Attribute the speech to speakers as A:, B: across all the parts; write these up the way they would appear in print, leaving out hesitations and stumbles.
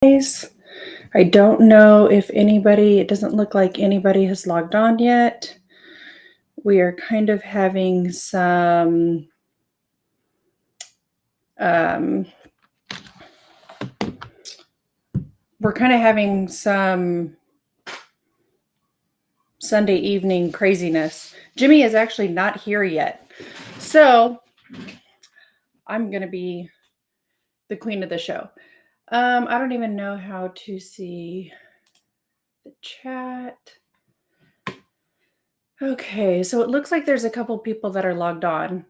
A: Guys. I don't know if it doesn't look like anybody has logged on yet. We are kind of having um, some Sunday evening craziness. Jimmy is actually not here yet. So I'm going to be the queen of the show. I don't even know how to see the chat. Okay, so it looks like there's a couple people that are logged on.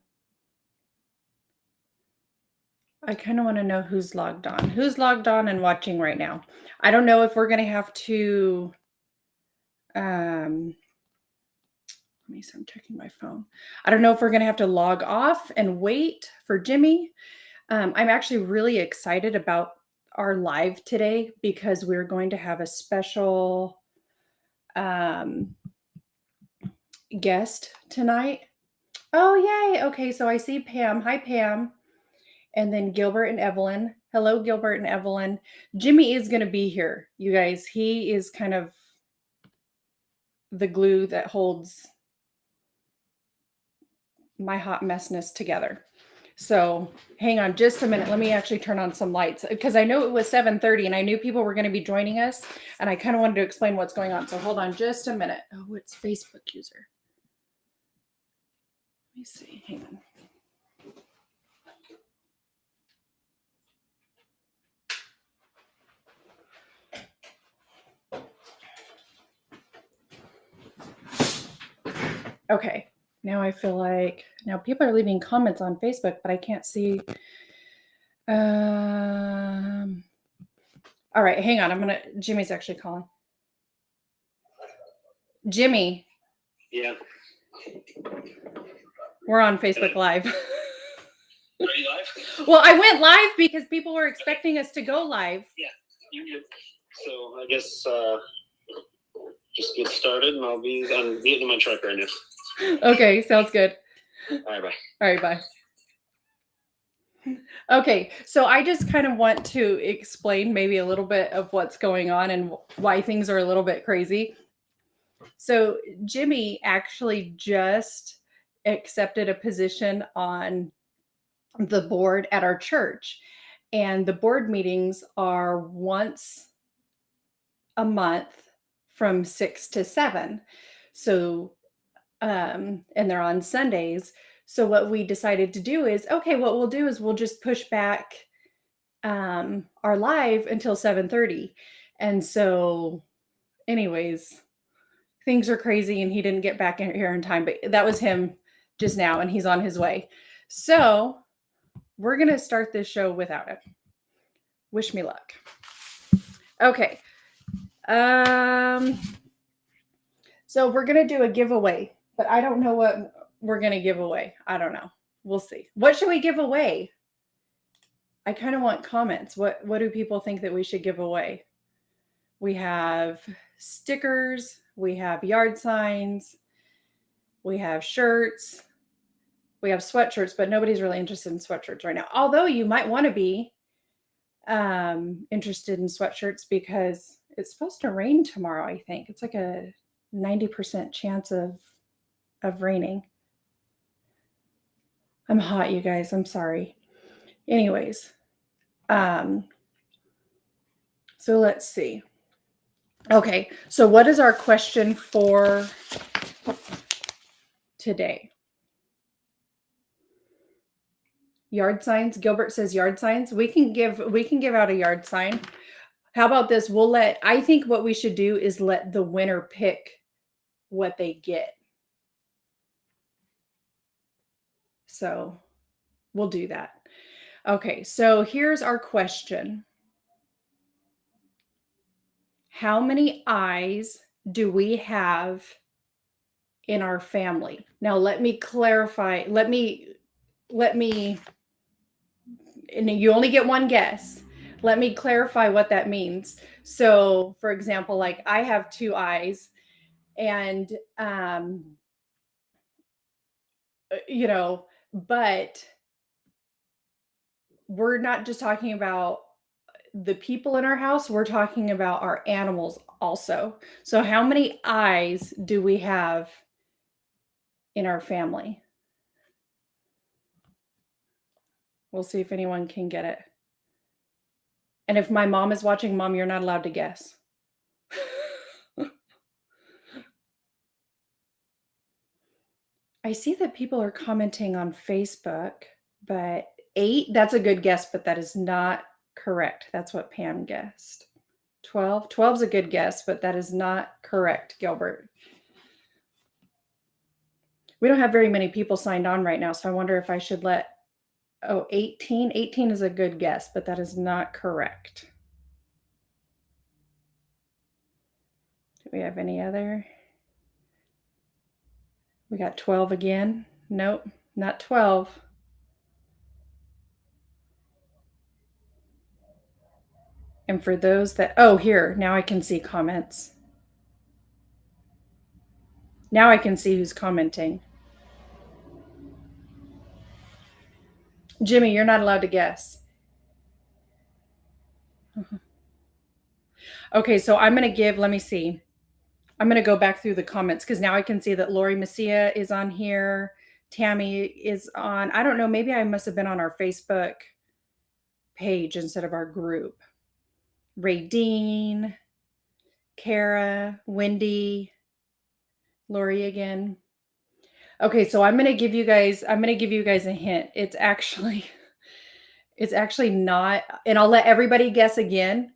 A: I kind of want to know who's logged on. Who's logged on and watching right now? I don't know if we're going to have to let me see, I'm checking my phone. I don't know if we're going to have to log off and wait for Jimmy. I'm actually really excited about our live today because we're going to have a special guest tonight. Oh, yay. Okay, so I see Pam. Hi, Pam. And then Gilbert and Evelyn. Hello, Gilbert and Evelyn. Jimmy is going to be here, you guys. He is kind of the glue that holds my hot messness together. So hang on just a minute. Let me actually turn on some lights because I know it was 7:30 and I knew people were going to be joining us and I kind of wanted to explain what's going on. So hold on just a minute. Oh, it's Facebook user. Let me see. Hang on. Okay, now I feel like now people are leaving comments on Facebook, but I can't see. All right, hang on. Jimmy's actually calling. Jimmy.
B: Yeah.
A: We're on Facebook Live.
B: Are you live?
A: Well, I went live because people were expecting us to go live.
B: Yeah, you did. So I guess just get started and I'm getting in my truck right now.
A: Okay, sounds good.
B: All right, bye.
A: All right, bye. Okay, so I just kind of want to explain maybe a little bit of what's going on and why things are a little bit crazy. So Jimmy actually just accepted a position on the board at our church. And the board meetings are once a month from 6 to 7. So, and they're on Sundays. So what we decided to do is, okay, what we'll do is we'll just push back our live until 7:30. And so anyways, things are crazy and he didn't get back in here in time, but that was him just now and he's on his way. So we're going to start this show without him. Wish me luck. Okay. So we're going to do a giveaway, but I don't know what we're going to give away. I don't know. We'll see. What should we give away? I kind of want comments. What do people think that we should give away? We have stickers, we have yard signs, we have shirts, we have sweatshirts, but nobody's really interested in sweatshirts right now. Although you might want to be interested in sweatshirts because it's supposed to rain tomorrow, I think. It's like a 90% chance of raining. I'm hot, you guys. I'm sorry. Anyways, so let's see. Okay, so what is our question for today? Yard signs. Gilbert says yard signs. We can give out a yard sign. How about this? I think what we should do is let the winner pick what they get. So we'll do that. Okay, so here's our question. How many eyes do we have in our family? Now let me clarify. Let me and you only get one guess. Let me clarify what that means. So, for example, like I have 2 eyes and but we're not just talking about the people in our house, we're talking about our animals also. So how many eyes do we have in our family? We'll see if anyone can get it. And if my mom is watching, Mom, you're not allowed to guess. I see that people are commenting on Facebook, but 8, that's a good guess, but that is not correct. That's what Pam guessed. 12, 12's a good guess, but that is not correct, Gilbert. We don't have very many people signed on right now, so I wonder if I should let, 18. 18 is a good guess, but that is not correct. Do we have any other? We got 12 again. Nope, not 12. And for those that, oh, here, now I can see comments. Now I can see who's commenting. Jimmy, you're not allowed to guess. Okay, so I'm going to give, let me see. I'm going to go back through the comments because now I can see that Lori Messia is on here. Tammy is on, I don't know, maybe I must have been on our Facebook page instead of our group. Ray Dean, Kara, Wendy, Lori again. Okay, so I'm going to give you guys a hint. It's actually not, and I'll let everybody guess again.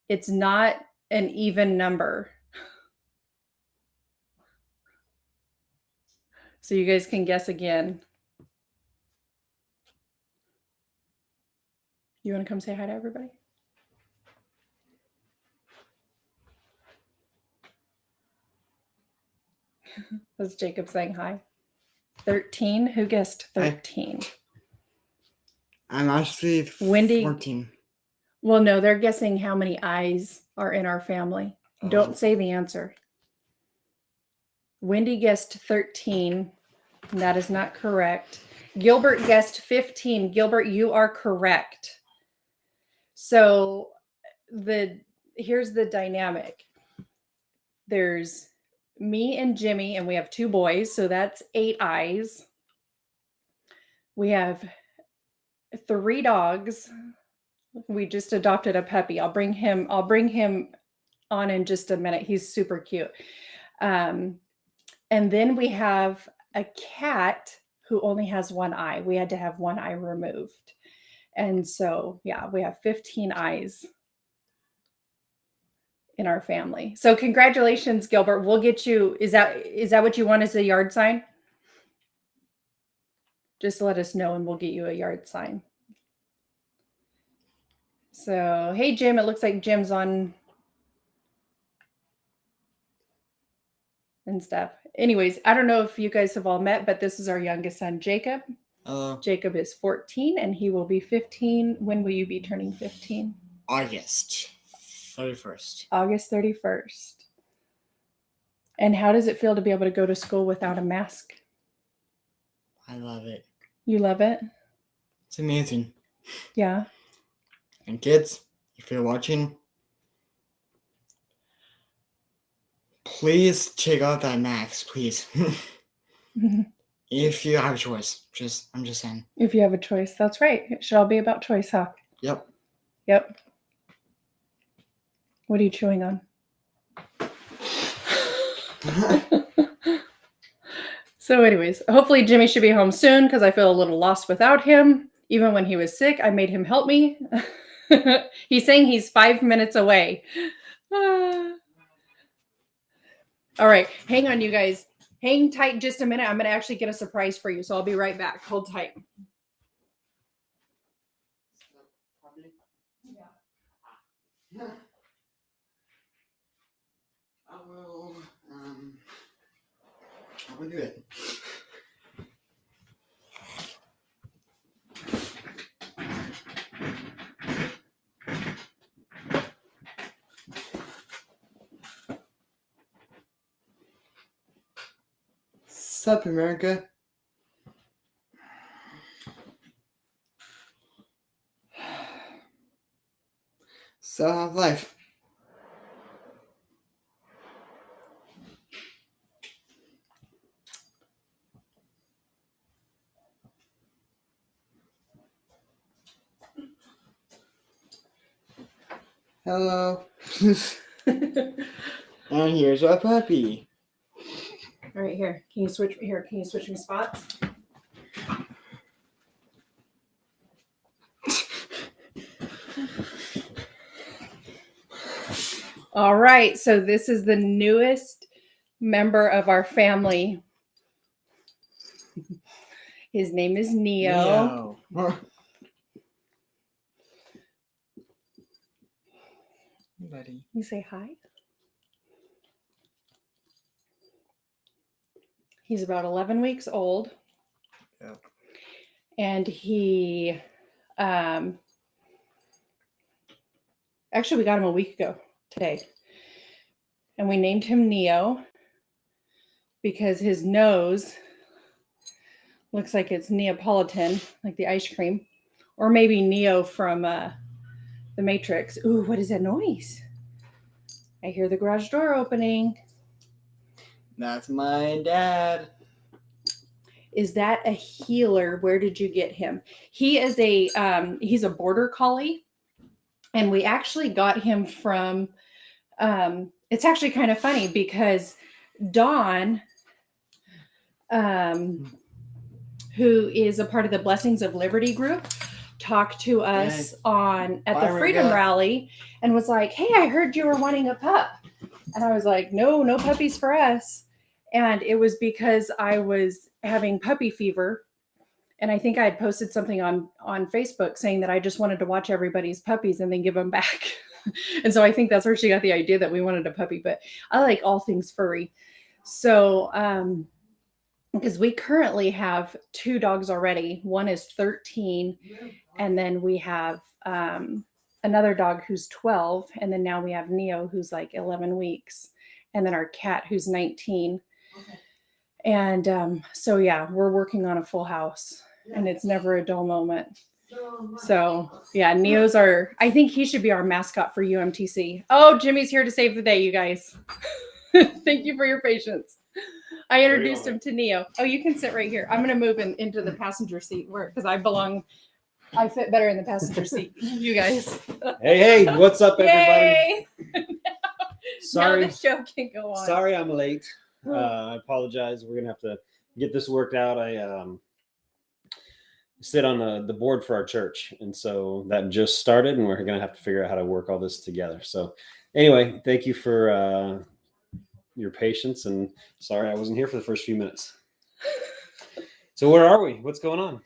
A: It's not an even number. So you guys can guess again. You want to come say hi to everybody? That's Jacob saying hi. 13. Who guessed 13?
C: I'm actually
A: Wendy.
C: 14.
A: Well, no, they're guessing how many eyes are in our family.
C: Oh.
A: Don't say the answer. Wendy guessed 13. And that is not correct. Gilbert guessed 15. Gilbert, you are correct. So here's the dynamic. There's me and Jimmy, and we have 2 boys, so that's 8 eyes. We have 3 dogs. We just adopted a puppy. I'll bring him on in just a minute. He's super cute. And then we have a cat who only has 1 eye. We had to have 1 eye removed. And so, yeah, we have 15 eyes in our family. So congratulations, Gilbert. We'll get you, is that what you want as a yard sign? Just let us know and we'll get you a yard sign. So, hey, Jim, it looks like Jim's on and stuff. Anyways, I don't know if you guys have all met, but this is our youngest son, Jacob.
C: Hello.
A: Jacob is 14 and he will be 15. When will you be turning 15?
C: August 31st.
A: August 31st. And how does it feel to be able to go to school without a mask?
C: I love it.
A: You love it?
C: It's amazing.
A: Yeah.
C: And kids, if you're watching, please check out that mask, please. If you have a choice. I'm just saying.
A: If you have a choice. That's right. It should all be about choice, huh?
C: Yep.
A: Yep. What are you chewing on? So anyways, hopefully Jimmy should be home soon because I feel a little lost without him. Even when he was sick, I made him help me. He's saying he's 5 minutes away. All right, hang on, you guys. Hang tight just a minute. I'm going to actually get a surprise for you, so I'll be right back. Hold tight.
C: Yeah. I will do it. Sup, America? of life. Hello. And here's our puppy.
A: All right, here. Can you switch here? Can you switch me spots? All right, so this is the newest member of our family. His name is Neo.
C: Buddy.
A: You say hi. He's about 11 weeks old.
C: Yep.
A: And he actually we got him a week ago today. And we named him Neo because his nose looks like it's Neapolitan, like the ice cream. Or maybe Neo from the Matrix. Ooh, what is that noise? I hear the garage door opening.
C: That's my dad.
A: Is that a healer? Where did you get him? He is he's a border collie. And we actually got him from, it's actually kind of funny because Dawn, who is a part of the Blessings of Liberty group, talked to us at the Freedom Rally and was like, hey, I heard you were wanting a pup. And I was like, no puppies for us. And it was because I was having puppy fever. And I think I had posted something on Facebook saying that I just wanted to watch everybody's puppies and then give them back. And so I think that's where she got the idea that we wanted a puppy. But I like all things furry. So, because we currently have 2 dogs already. One is 13. And then we have another dog who's 12. And then now we have Neo, who's like 11 weeks. And then our cat, who's 19. Okay. And so, yeah, we're working on a full house. And it's never a dull moment. So, yeah, Neo's I think he should be our mascot for UMTC. Oh, Jimmy's here to save the day, you guys. Thank you for your patience. I introduced him to Neo. Oh, you can sit right here. I'm going to move into the passenger seat because I fit better in the passenger seat. You guys.
D: Hey, what's up, everybody?
A: Yay!
D: Sorry.
A: Now the show can go on.
D: Sorry I'm late. I apologize. We're going to have to get this worked out. I sit on the board for our church. And so that just started, and we're going to have to figure out how to work all this together. So anyway, thank you for your patience, and sorry I wasn't here for the first few minutes. So where are we? What's going on?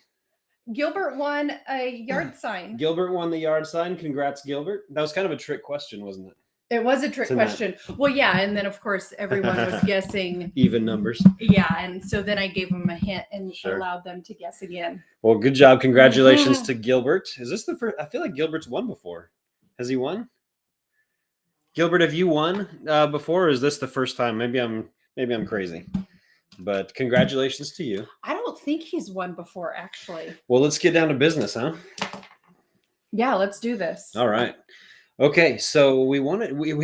A: Gilbert won a yard sign.
D: Gilbert won the yard sign. Congrats, Gilbert. That was kind of a trick question, wasn't it?
A: It was a trick question. Well, yeah. And then, of course, everyone was guessing.
D: Even numbers.
A: Yeah. And so then I gave them a hint and allowed them to guess again.
D: Well, good job. Congratulations to Gilbert. Is this the first? I feel like Gilbert's won before. Has he won? Gilbert, have you won before, or is this the first time? Maybe I'm crazy. But congratulations to you.
A: I don't think he's won before, actually.
D: Well, let's get down to business, huh?
A: Yeah, let's do this.
D: All right. Okay, so we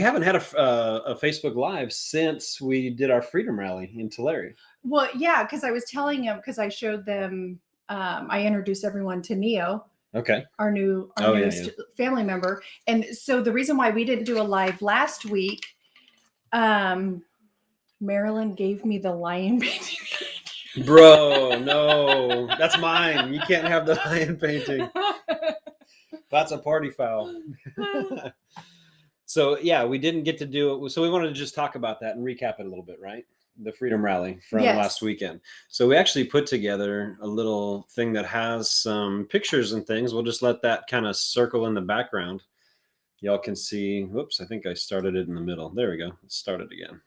D: haven't had a Facebook Live since we did our Freedom Rally in Tulare.
A: Well, yeah, because I was telling him, because I showed them, I introduced everyone to Neo.
D: Okay.
A: Our newest family member. And so the reason why we didn't do a live last week, Marilyn gave me the lion painting.
D: Bro, no, that's mine. You can't have the lion painting. That's a party foul. So yeah, we didn't get to do it. So we wanted to just talk about that and recap it a little bit, right? The Freedom Rally from last weekend. So we actually put together a little thing that has some pictures and things. We'll just let that kind of circle in the background. Y'all can see, whoops, I think I started it in the middle. There we go. Let's start it again.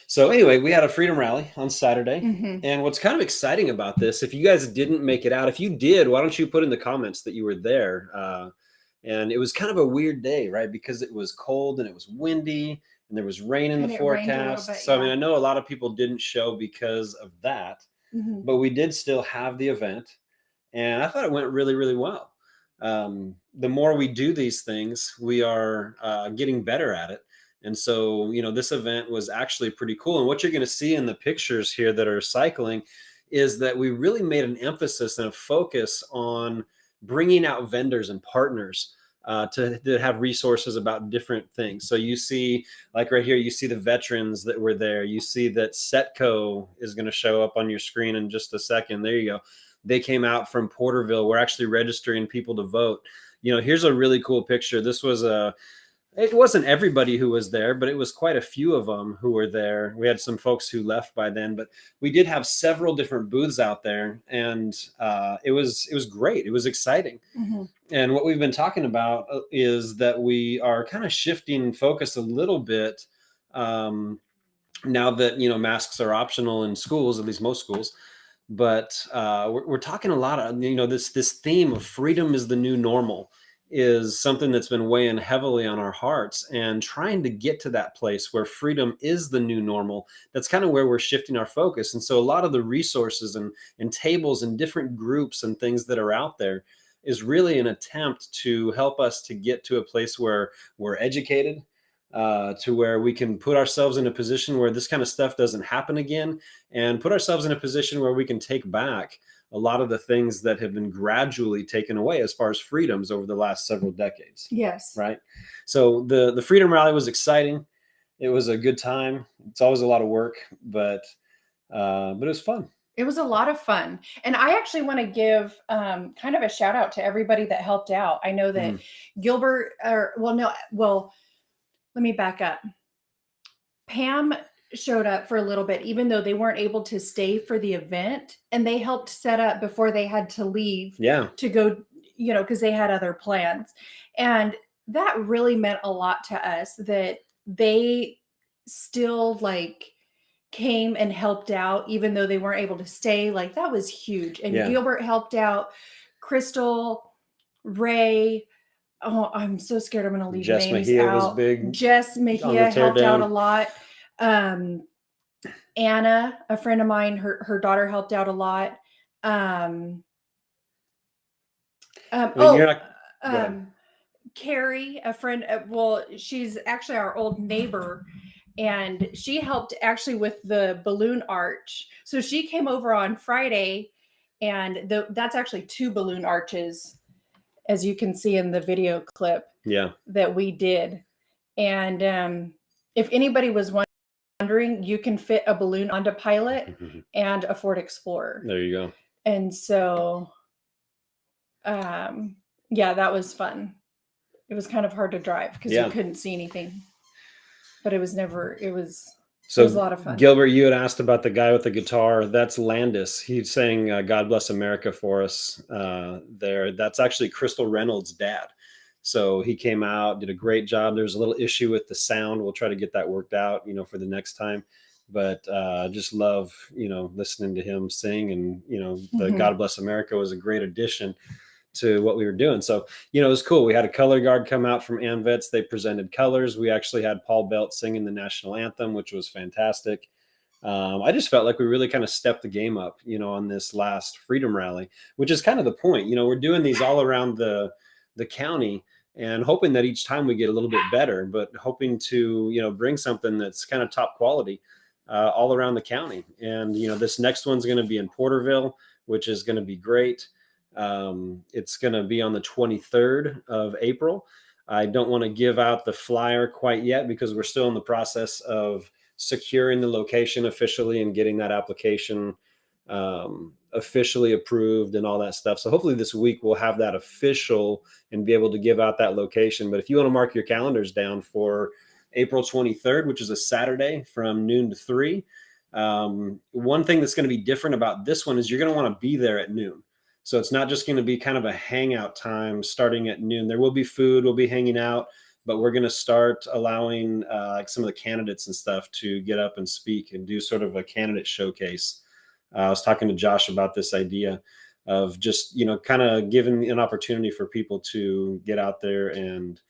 D: So anyway, we had a Freedom Rally on Saturday. Mm-hmm. And what's kind of exciting about this, if you guys didn't make it out, if you did, why don't you put in the comments that you were there? And it was kind of a weird day, right? Because it was cold and it was windy and there was rain in the forecast. Bit, so, I mean, I know a lot of people didn't show because of that, but we did still have the event. And I thought it went really, really well. the more we do these things, we are getting better at it. And so, this event was actually pretty cool. And what you're going to see in the pictures here that are cycling is that we really made an emphasis and a focus on bringing out vendors and partners to have resources about different things. So you see, like right here, you see the veterans that were there. You see that Setco is going to show up on your screen in just a second. There you go. They came out from Porterville. We're actually registering people to vote. Here's a really cool picture. This was it wasn't everybody who was there, but it was quite a few of them who were there. We had some folks who left by then, but we did have several different booths out there, and it was great. It was exciting.
A: Mm-hmm.
D: And what we've been talking about is that we are kind of shifting focus a little bit now that, masks are optional in schools, at least most schools. But we're talking a lot of, this theme of freedom is the new normal is something that's been weighing heavily on our hearts, and trying to get to that place where freedom is the new normal. That's kind of where we're shifting our focus. And so a lot of the resources and tables and different groups and things that are out there is really an attempt to help us to get to a place where we're educated, to where we can put ourselves in a position where this kind of stuff doesn't happen again, and put ourselves in a position where we can take back a lot of the things that have been gradually taken away as far as freedoms over the last several decades.
A: Yes.
D: Right. So the Freedom Rally was exciting. It was a good time. It's always a lot of work, but it was fun.
A: It was a lot of fun. And I actually want to give kind of a shout out to everybody that helped out. I know that Gilbert, let me back up. Pam showed up for a little bit, even though they weren't able to stay for the event, and they helped set up before they had to leave to go, because they had other plans. And that really meant a lot to us that they still came and helped out, even though they weren't able to stay. That was huge. And Gilbert helped out, Crystal, Ray. Oh, I'm so scared I'm going to leave
D: Jess
A: names
D: Mejia
A: out.
D: was big.
A: Jess Mejia helped out a lot. Anna, a friend of mine, her daughter helped out a lot. Carrie, a friend, she's actually our old neighbor, and she helped actually with the balloon arch. So she came over on Friday, and that's actually 2 balloon arches, as you can see in the video clip that we did. And if anybody was wondering, you can fit a balloon onto Pilot and a Ford Explorer.
D: There you go.
A: And so, that was fun. It was kind of hard to drive because you couldn't see anything, but it was a lot of fun.
D: Gilbert, you had asked about the guy with the guitar. That's Landis. He's saying God Bless America for us there. That's actually Crystal Reynolds' dad. So he came out, did a great job. There's a little issue with the sound. We'll try to get that worked out, for the next time. But just love, listening to him sing. And, the God Bless America was a great addition to what we were doing. So, it was cool. We had a color guard come out from AMVETS. They presented colors. We actually had Paul Belt singing the national anthem, which was fantastic. I just felt like we really kind of stepped the game up, on this last Freedom Rally, which is kind of the point. We're doing these all around the county, and hoping that each time we get a little bit better, but hoping to, bring something that's kind of top quality all around the county. And, this next one's going to be in Porterville, which is going to be great. It's going to be on the 23rd of April. I don't want to give out the flyer quite yet because we're still in the process of securing the location officially and getting that application officially approved and all that stuff. So hopefully this week we'll have that official and be able to give out that location. But if you want to mark your calendars down for April 23rd, which is a Saturday from noon to 3, one thing that's going to be different about this one is you're going to want to be there at noon. So it's not just going to be kind of a hangout time starting at noon. There will be food, we'll be hanging out, but we're going to start allowing some of the candidates and stuff to get up and speak and do sort of a candidate showcase. I was talking to Josh about this idea of just, kind of giving an opportunity for people to get out there and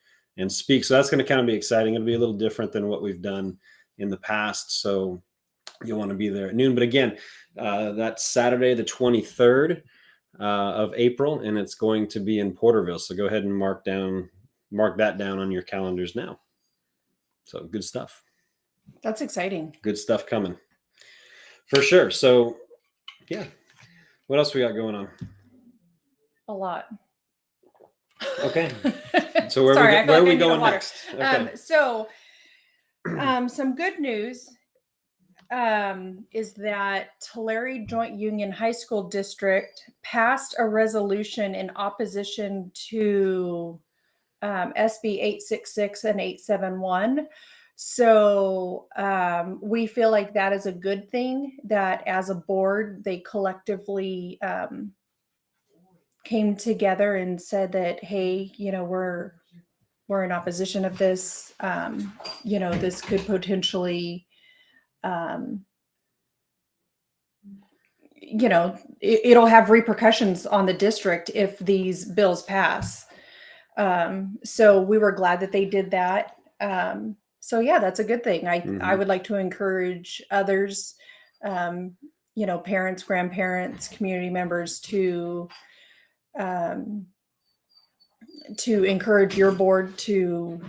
D: speak. So that's going to kind of be exciting. It'll be a little different than what we've done in the past. So you'll want to be there at noon. But again, that's Saturday, the 23rd. of April, and it's going to be in Porterville. So go ahead and mark that down on your calendars now. So good stuff.
A: That's exciting.
D: Good stuff coming. For sure. So yeah. What else we got going on?
A: A lot.
D: Okay. So where
A: Sorry,
D: are we going next? Okay.
A: Some good news is that Tulare Joint Union High School District passed a resolution in opposition to SB 866 and 871. So we feel like that is a good thing, that as a board, they collectively came together and said that, hey, we're in opposition of this. This could potentially, it'll have repercussions on the district if these bills pass. So we were glad that they did that. So yeah, that's a good thing. I would like to encourage others, parents, grandparents, community members to encourage your board to,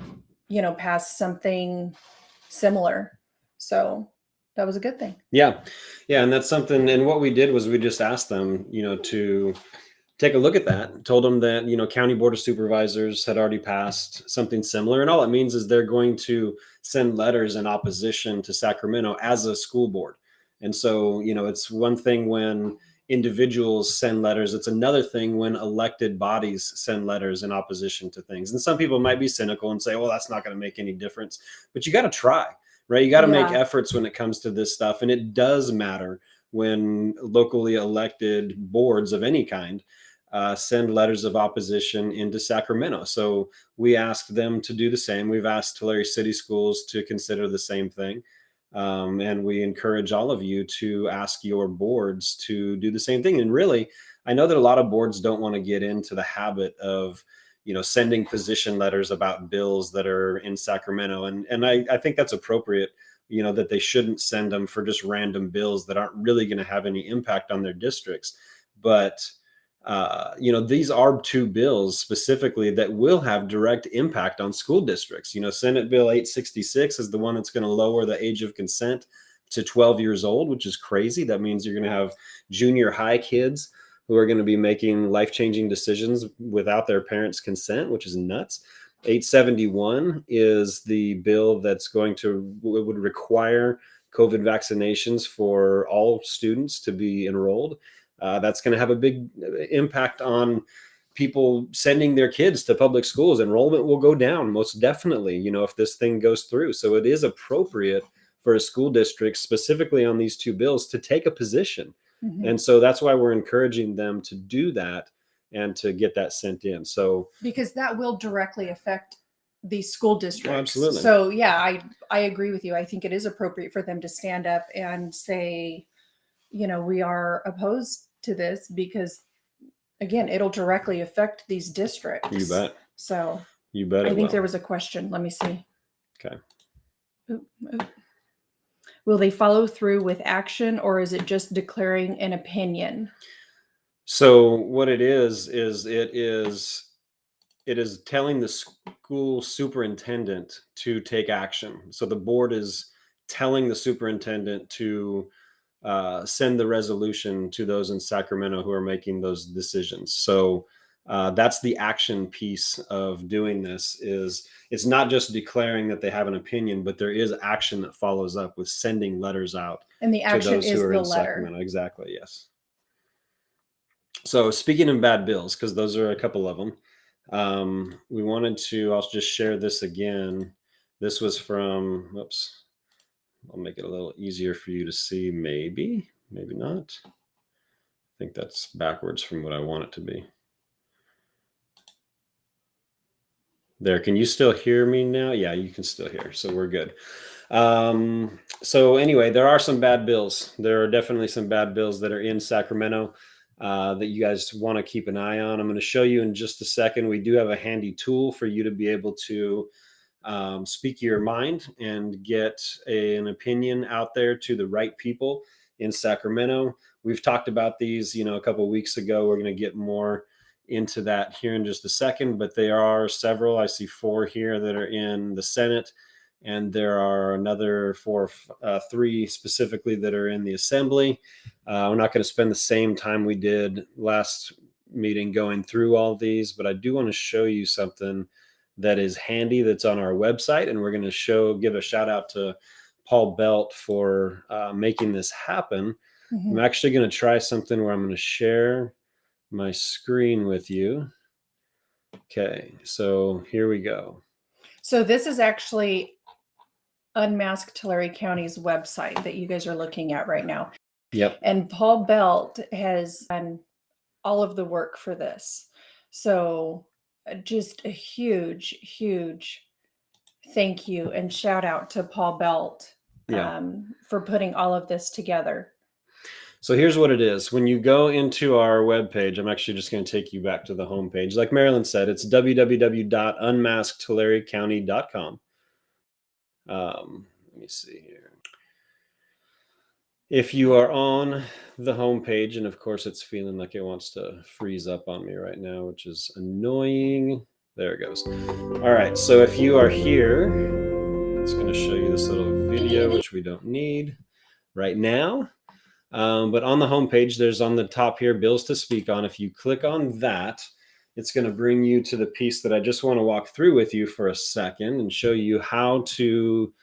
A: pass something similar. So that was a good thing.
D: Yeah. And that's something. And what we did was we just asked them, to take a look at that, told them that, County Board of Supervisors had already passed something similar. And all it means is they're going to send letters in opposition to Sacramento as a school board. And so, it's one thing when individuals send letters. It's another thing when elected bodies send letters in opposition to things. And some people might be cynical and say, well, that's not going to make any difference. But you got to try, right? You got to make efforts when it comes to this stuff. And it does matter when locally elected boards of any kind send letters of opposition into Sacramento. So we asked them to do the same. We've asked Tulare City Schools to consider the same thing. And we encourage all of you to ask your boards to do the same thing. And really, I know that a lot of boards don't want to get into the habit of, sending position letters about bills that are in Sacramento. And I think that's appropriate, that they shouldn't send them for just random bills that aren't really going to have any impact on their districts. But these are two bills specifically that will have direct impact on school districts. Senate Bill 866 is the one that's going to lower the age of consent to 12 years old, which is crazy. That means you're going to have junior high kids who are going to be making life-changing decisions without their parents' consent, which is nuts. 871 is the bill that's would require COVID vaccinations for all students to be enrolled. That's going to have a big impact on people sending their kids to public schools. Enrollment will go down, most definitely, if this thing goes through. So it is appropriate for a school district, specifically on these two bills, to take a position. Mm-hmm. And so that's why we're encouraging them to do that and to get that sent in. So because
A: that will directly affect the school districts.
D: Oh, absolutely.
A: So yeah, I agree with you. I think it is appropriate for them to stand up and say, we are opposed to this because, again, it'll directly affect these districts.
D: You bet.
A: So
D: you bet.
A: I think there was a question. Let me see.
D: Okay.
A: Oop. Will they follow through with action, or is it just declaring an opinion?
D: So what it is it is telling the school superintendent to take action. So the board is telling the superintendent to send the resolution to those in Sacramento who are making those decisions. So that's the action piece of doing this. It's not just declaring that they have an opinion, but there is action that follows up with sending letters out.
A: And the action
D: to those
A: is
D: who are
A: the
D: in
A: letter.
D: Sacramento. Exactly. Yes. So speaking of bad bills, because those are a couple of them, we wanted to, I'll just share this again. This was from, whoops. I'll make it a little easier for you to see. Maybe not. I think that's backwards from what I want it to be. There, can you still hear me now? Yeah, you can still hear. So we're good. So anyway, there are some bad bills. There are definitely some bad bills that are in Sacramento that you guys want to keep an eye on. I'm going to show you in just a second. We do have a handy tool for you to be able to speak your mind and get an opinion out there to the right people in Sacramento. we've talked about these, a couple of weeks ago. We're going to get more into that here in just a second, but there are several. I see 4 here that are in the Senate, and there are another 3 specifically that are in the Assembly. We're not going to spend the same time we did last meeting going through all these, but I do want to show you something that is handy that's on our website, and we're going to give a shout out to Paul Belt for making this happen. I'm actually going to try something where I'm going to share my screen with you. Okay, so here we go.
A: So this is actually Unmasked Tulare County's website that you guys are looking at right now.
D: Yep.
A: And Paul Belt has done all of the work for this. So just a huge, huge thank you and shout out to Paul Belt for putting all of this together.
D: So here's what it is. When you go into our webpage, I'm actually just going to take you back to the homepage. Like Marilyn said, it's www.unmaskedtularecounty.com. Let me see here. If you are on the homepage, and of course it's feeling like it wants to freeze up on me right now, which is annoying. There it goes. All right, so if you are here, it's going to show you this little video, which we don't need right now. But on the homepage, there's on the top here, bills to speak on. If you click on that, it's going to bring you to the piece that I just want to walk through with you for a second and show you how to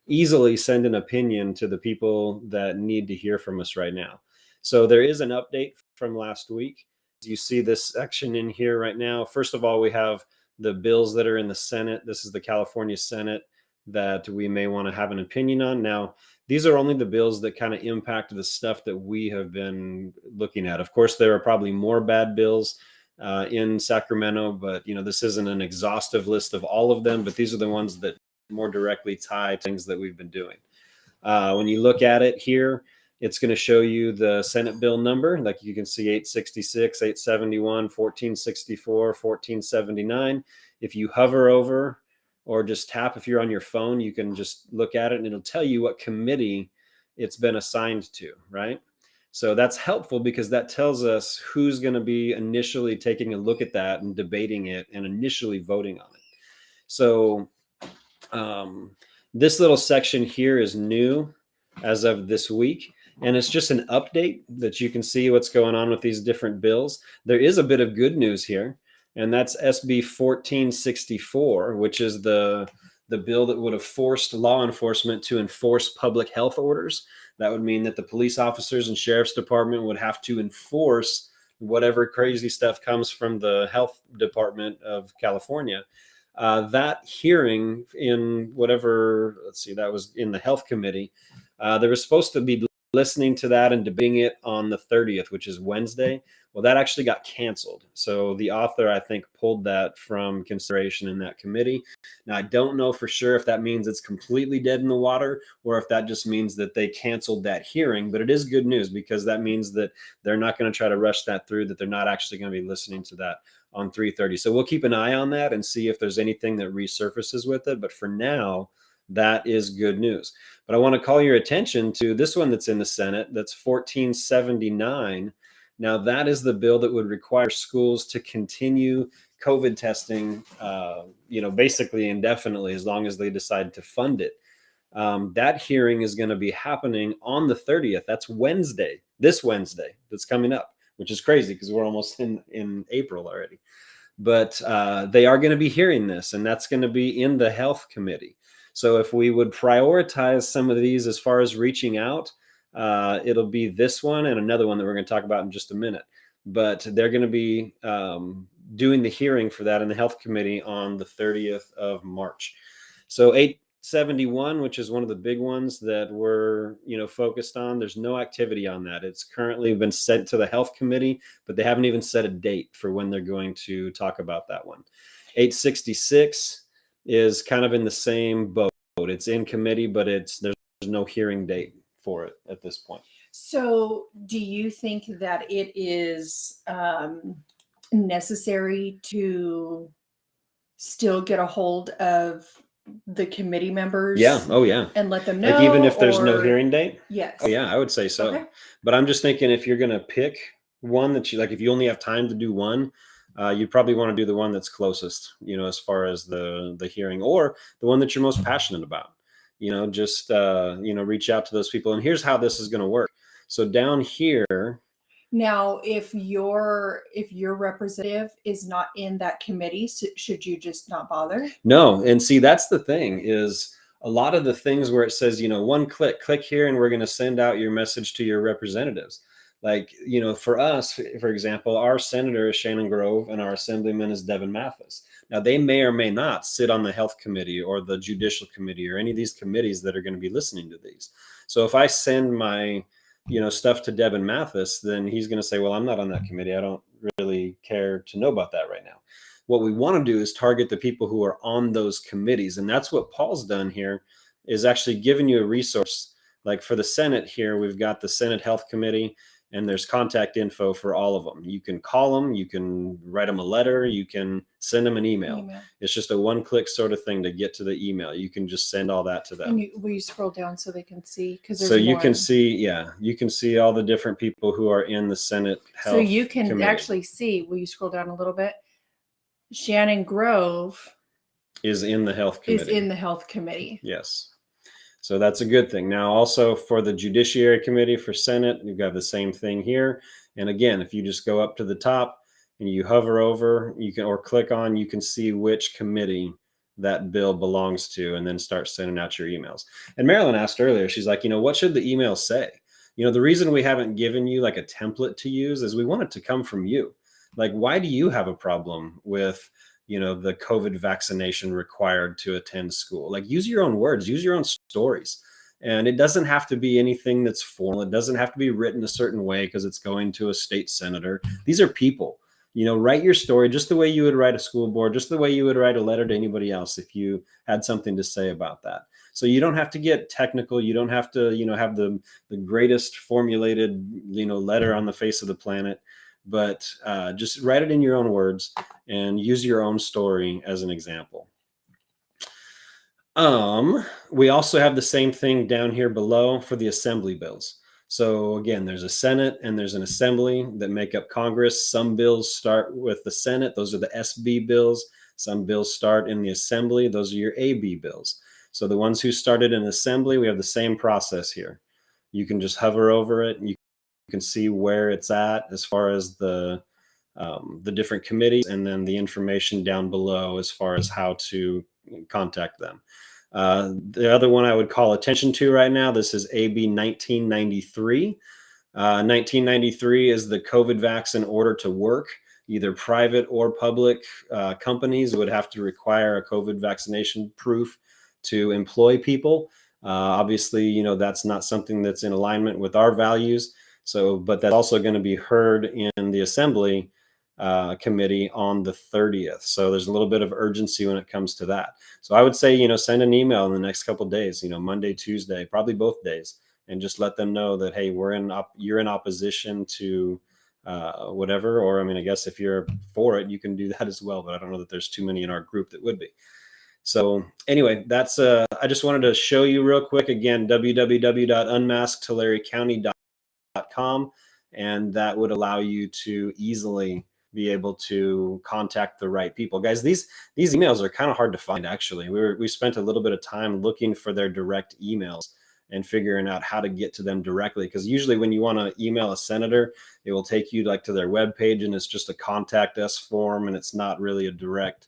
D: easily send an opinion to the people that need to hear from us right now. So there is an update from last week. You see this section in here right now. First of all, we have the bills that are in the Senate. This is the California Senate that we may want to have an opinion on. Now, these are only the bills that kind of impact the stuff that we have been looking at. Of course, there are probably more bad bills in Sacramento, but this isn't an exhaustive list of all of them, but these are the ones that more directly tie to things that we've been doing. When you look at it here, it's going to show you the Senate bill number. Like you can see 866, 871, 1464, 1479. If you hover over or just tap, if you're on your phone, you can just look at it and it'll tell you what committee it's been assigned to, right? So that's helpful because that tells us who's going to be initially taking a look at that and debating it and initially voting on it. So this little section here is new as of this week, and it's just an update that you can see what's going on with these different bills. There is a bit of good news here, and that's SB 1464, which is the bill that would have forced law enforcement to enforce public health orders. That would mean that the police officers and sheriff's department would have to enforce whatever crazy stuff comes from the health department of California. That hearing in that was in the health committee. They were supposed to be listening to that and debating it on the 30th, which is Wednesday. Well, that actually got canceled. So the author, I think, pulled that from consideration in that committee. Now, I don't know for sure if that means it's completely dead in the water or if that just means that they canceled that hearing. But it is good news because that means that they're not going to try to rush that through, that they're not actually going to be listening to that on 3:30. So we'll keep an eye on that and see if there's anything that resurfaces with it. But for now, that is good news. But I want to call your attention to this one that's in the Senate. That's 1479. Now, that is the bill that would require schools to continue COVID testing, basically indefinitely, as long as they decide to fund it. That hearing is going to be happening on the 30th. That's Wednesday, this Wednesday that's coming up, which is crazy because we're almost in April already. But they are going to be hearing this, and that's going to be in the health committee. So if we would prioritize some of these as far as reaching out, it'll be this one and another one that we're going to talk about in just a minute. But they're going to be doing the hearing for that in the health committee on the 30th of March. So 871, which is one of the big ones that we're focused on, there's no activity on that. It's currently been sent to the health committee, but they haven't even set a date for when they're going to talk about that one. 866 is kind of in the same boat. It's in committee, but there's no hearing date for it at this point.
A: So do you think that it is necessary to still get a hold of the committee members?
D: Yeah. Oh, yeah.
A: And let them know.
D: Like even if there's no
A: or-
D: hearing date?
A: Yes.
D: Oh, yeah, I would say so.
A: Okay.
D: But I'm just thinking if you're going to pick one that you like, if you only have time to do one, you probably want to do the one that's closest, as far as the hearing, or the one that you're most passionate about. Just reach out to those people. And here's how this is going to work. So down here,
A: Now, if your representative is not in that committee, should you just not bother?
D: no, and see, that's the thing is a lot of the things where it says, one click here, and we're going to send out your message to your representatives. Like, for us, for example, our senator is Shannon Grove and our assemblyman is Devin Mathis. Now, they may or may not sit on the health committee or the judicial committee or any of these committees that are going to be listening to these. So if I send my, stuff to Devin Mathis, then he's going to say, well, I'm not on that committee. I don't really care to know about that right now. What we want to do is target the people who are on those committees. And that's what Paul's done here, is actually giving you a resource. Like for the Senate here, we've got the Senate Health Committee, and there's contact info for all of them. You can call them, you can write them a letter, you can send them an email. It's just a one-click sort of thing to get to the email. You can just send all that to them.
A: And will you scroll down so they can see?
D: So you can see, you can see all the different people who are in the Senate Health
A: So you can
D: Committee.
A: actually see, will you scroll down a little bit? Shannon Grove
D: is in the Health Committee. Yes. So that's a good thing. Now, also for the Judiciary Committee for Senate, you've got the same thing here. And again, if you just go up to the top and you hover over, or click on, you can see which committee that bill belongs to, and then start sending out your emails. And Marilyn asked earlier, she's like, what should the email say? The reason we haven't given you like a template to use is we want it to come from you. Like, why do you have a problem with the COVID vaccination required to attend school? Like, use your own words, use your own stories. And it doesn't have to be anything that's formal. It doesn't have to be written a certain way because it's going to a state senator. These are people. Write your story just the way you would write a school board, just the way you would write a letter to anybody else if you had something to say about that. So you don't have to get technical. You don't have to, have the greatest formulated, letter on the face of the planet. But just write it in your own words and use your own story as an example. We also have the same thing down here below for the assembly bills. So again, there's a Senate and there's an assembly that make up Congress. Some bills start with the Senate. Those are the SB bills. Some bills start in the assembly. Those are your AB bills. So the ones who started in assembly, we have the same process here. You can just hover over it. You can see where it's at as far as the different committees, and then the information down below as far as how to contact them. The other one I would call attention to right now, this is AB 1993. 1993 is the COVID vaccine order to work. Either private or public companies would have to require a COVID vaccination proof to employ people. Obviously, that's not something that's in alignment with our values. So, but that's also going to be heard in the Assembly committee on the 30th. So there's a little bit of urgency when it comes to that. So I would say, send an email in the next couple of days, Monday, Tuesday, probably both days, and just let them know that, hey, you're in opposition to whatever. Or, I guess if you're for it, you can do that as well. But I don't know that there's too many in our group that would be. So anyway, that's I just wanted to show you real quick again, www.unmaskedtulare.county.com, and that would allow you to easily be able to contact the right people. Guys, these emails are kind of hard to find, actually. We spent a little bit of time looking for their direct emails and figuring out how to get to them directly, because usually when you want to email a senator, it will take you to their webpage, and it's just a contact us form, and it's not really a direct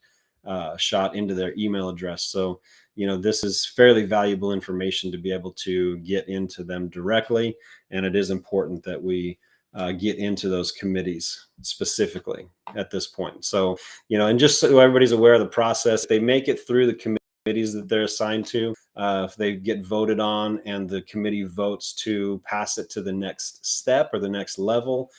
D: shot into their email address. So this is fairly valuable information to be able to get into them directly, and it is important that we get into those committees specifically at this point. So, and just so everybody's aware of the process, they make it through the committees that they're assigned to. If they get voted on and the committee votes to pass it to the next step or the next level,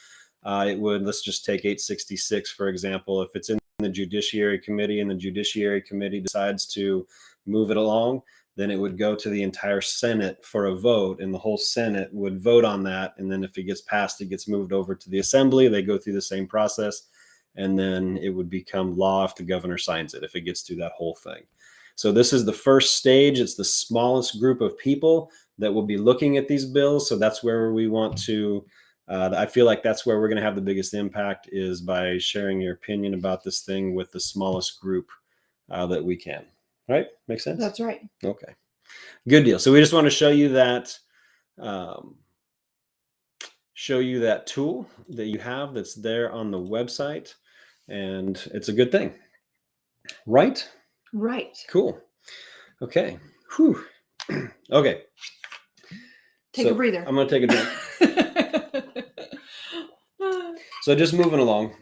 D: let's just take 866, for example. If it's in the Judiciary Committee and the Judiciary Committee decides to move it along, then it would go to the entire Senate for a vote, and the whole Senate would vote on that. And then if it gets passed, it gets moved over to the Assembly. They go through the same process, and then it would become law if the governor signs it, if it gets through that whole thing. So this is the first stage. It's the smallest group of people that will be looking at these bills. So that's where we want to, I feel like that's where we're going to have the biggest impact, is by sharing your opinion about this thing with the smallest group that we can. Right? Makes sense?
A: That's right.
D: Okay. Good deal. So we just want to show you that tool that you have that's there on the website, and it's a good thing. Right?
A: Right.
D: Cool. Okay. Whew. Okay.
A: Take a breather.
D: I'm going to take a drink. So just moving along.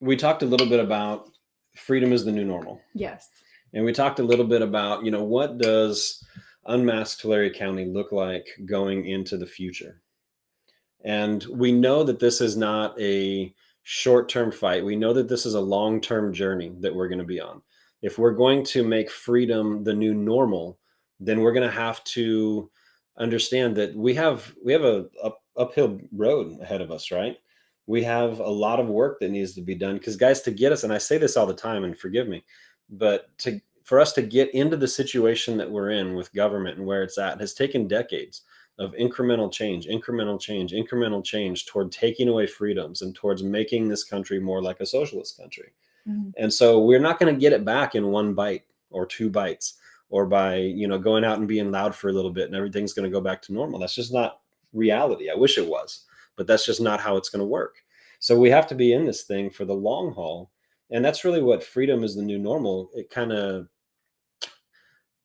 D: We talked a little bit about freedom is the new normal.
A: Yes.
D: And we talked a little bit about, what does unmasked Tulare County look like going into the future? And we know that this is not a short-term fight. We know that this is a long-term journey that we're going to be on. If we're going to make freedom the new normal, then we're going to have to understand that we have a uphill road ahead of us, right? We have a lot of work that needs to be done, because guys, to get us, and I say this all the time, and forgive me, but for us to get into the situation that we're in with government and where it's at has taken decades of incremental change toward taking away freedoms and towards making this country more like a socialist country. Mm-hmm. And so we're not going to get it back in one bite or two bites, or by, going out and being loud for a little bit and everything's going to go back to normal. That's just not reality. I wish it was, but that's just not how it's going to work. So we have to be in this thing for the long haul. And that's really what freedom is the new normal. It kind of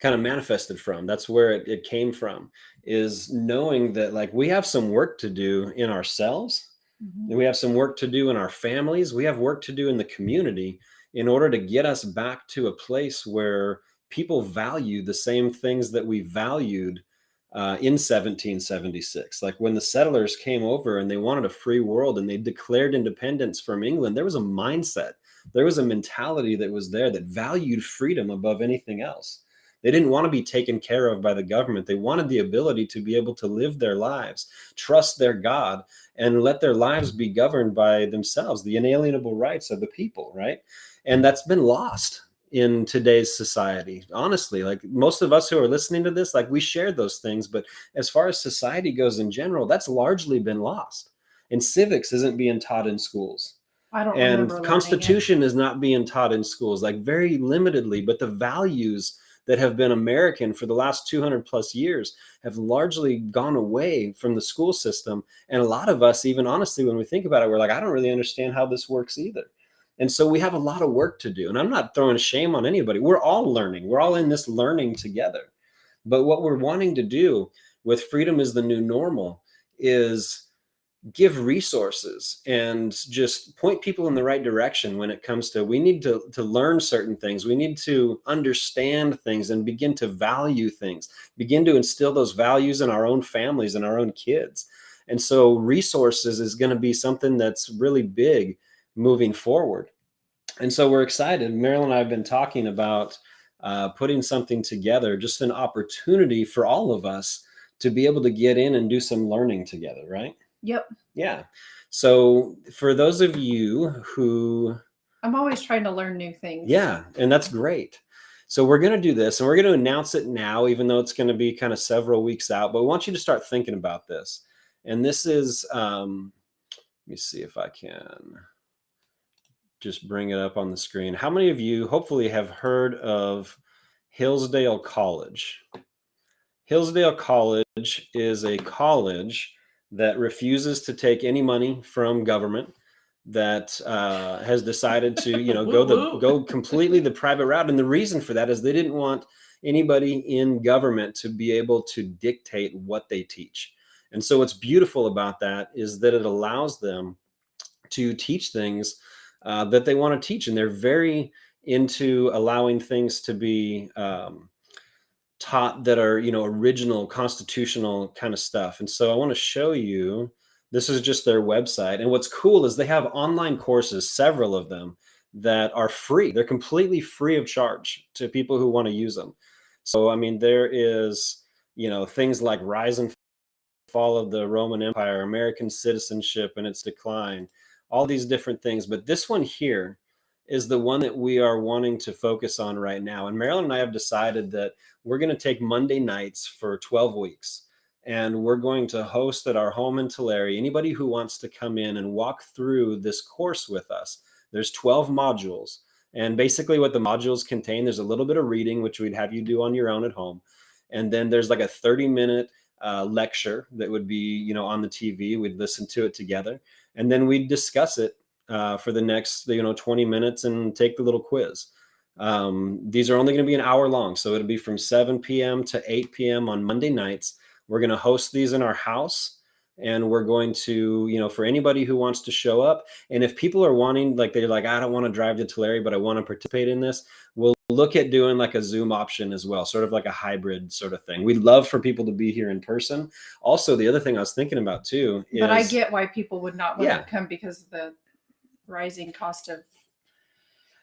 D: manifested from. That's where it came from, is knowing that, like, we have some work to do in ourselves. Mm-hmm. And we have some work to do in our families. We have work to do in the community in order to get us back to a place where people value the same things that we valued in 1776. Like when the settlers came over and they wanted a free world and they declared independence from England, there was a mindset, there was a mentality that was there that valued freedom above anything else. They didn't want to be taken care of by the government. They wanted the ability to be able to live their lives, trust their God, and let their lives be governed by themselves, the inalienable rights of the people, right? And that's been lost in today's society. Honestly, like most of us who are listening to this, like we share those things, but as far as society goes in general, that's largely been lost. And civics isn't being taught in schools.
A: I don't
D: and
A: remember
D: Constitution is not being taught in schools, like very limitedly, but the values that have been American for the last 200 plus years have largely gone away from the school system. And a lot of us, even honestly, when we think about it, we're like, I don't really understand how this works either. And so we have a lot of work to do. And I'm not throwing shame on anybody. We're all learning. We're all in this learning together. But what we're wanting to do with freedom is the new normal is give resources and just point people in the right direction when it comes to, we need to learn certain things. We need to understand things and begin to value things, begin to instill those values in our own families and our own kids. And so resources is going to be something that's really big moving forward. And so we're excited. Marilyn and I have been talking about putting something together, just an opportunity for all of us to be able to get in and do some learning together, right?
A: Yep.
D: Yeah. So for those of you who...
A: I'm always trying to learn new things.
D: Yeah, and that's great. So we're going to do this, and we're going to announce it now, even though it's going to be kind of several weeks out, but we want you to start thinking about this. And this is, let me see if I can just bring it up on the screen. How many of you hopefully have heard of Hillsdale College? Hillsdale College is a college that refuses to take any money from government, that has decided to, go completely the private route. And the reason for that is they didn't want anybody in government to be able to dictate what they teach. And so what's beautiful about that is that it allows them to teach things that they want to teach. And they're very into allowing things to be taught that are, original constitutional kind of stuff. And so I want to show you, this is just their website. And what's cool is they have online courses, several of them, that are free. They're completely free of charge to people who want to use them. So, I mean, there is, things like Rise and Fall of the Roman Empire, American citizenship and its decline, all these different things. But this one here is the one that we are wanting to focus on right now. And Marilyn and I have decided that we're going to take Monday nights for 12 weeks. And we're going to host at our home in Tulare anybody who wants to come in and walk through this course with us. There's 12 modules. And basically what the modules contain, there's a little bit of reading, which we'd have you do on your own at home. And then there's like a 30-minute lecture that would be, on the TV. We'd listen to it together. And then we'd discuss it for the next, 20 minutes and take the little quiz. These are only going to be an hour long. So it'll be from 7 p.m. to 8 p.m. on Monday nights. We're going to host these in our house, and we're going to, for anybody who wants to show up. And if people are wanting, they're like, I don't want to drive to Tulare, but I want to participate in this, we'll look at doing like a Zoom option as well, sort of like a hybrid sort of thing. We'd love for people to be here in person. Also, the other thing I was thinking about too is,
A: but I get why people would not want
D: Yeah.
A: to come because of the rising cost of.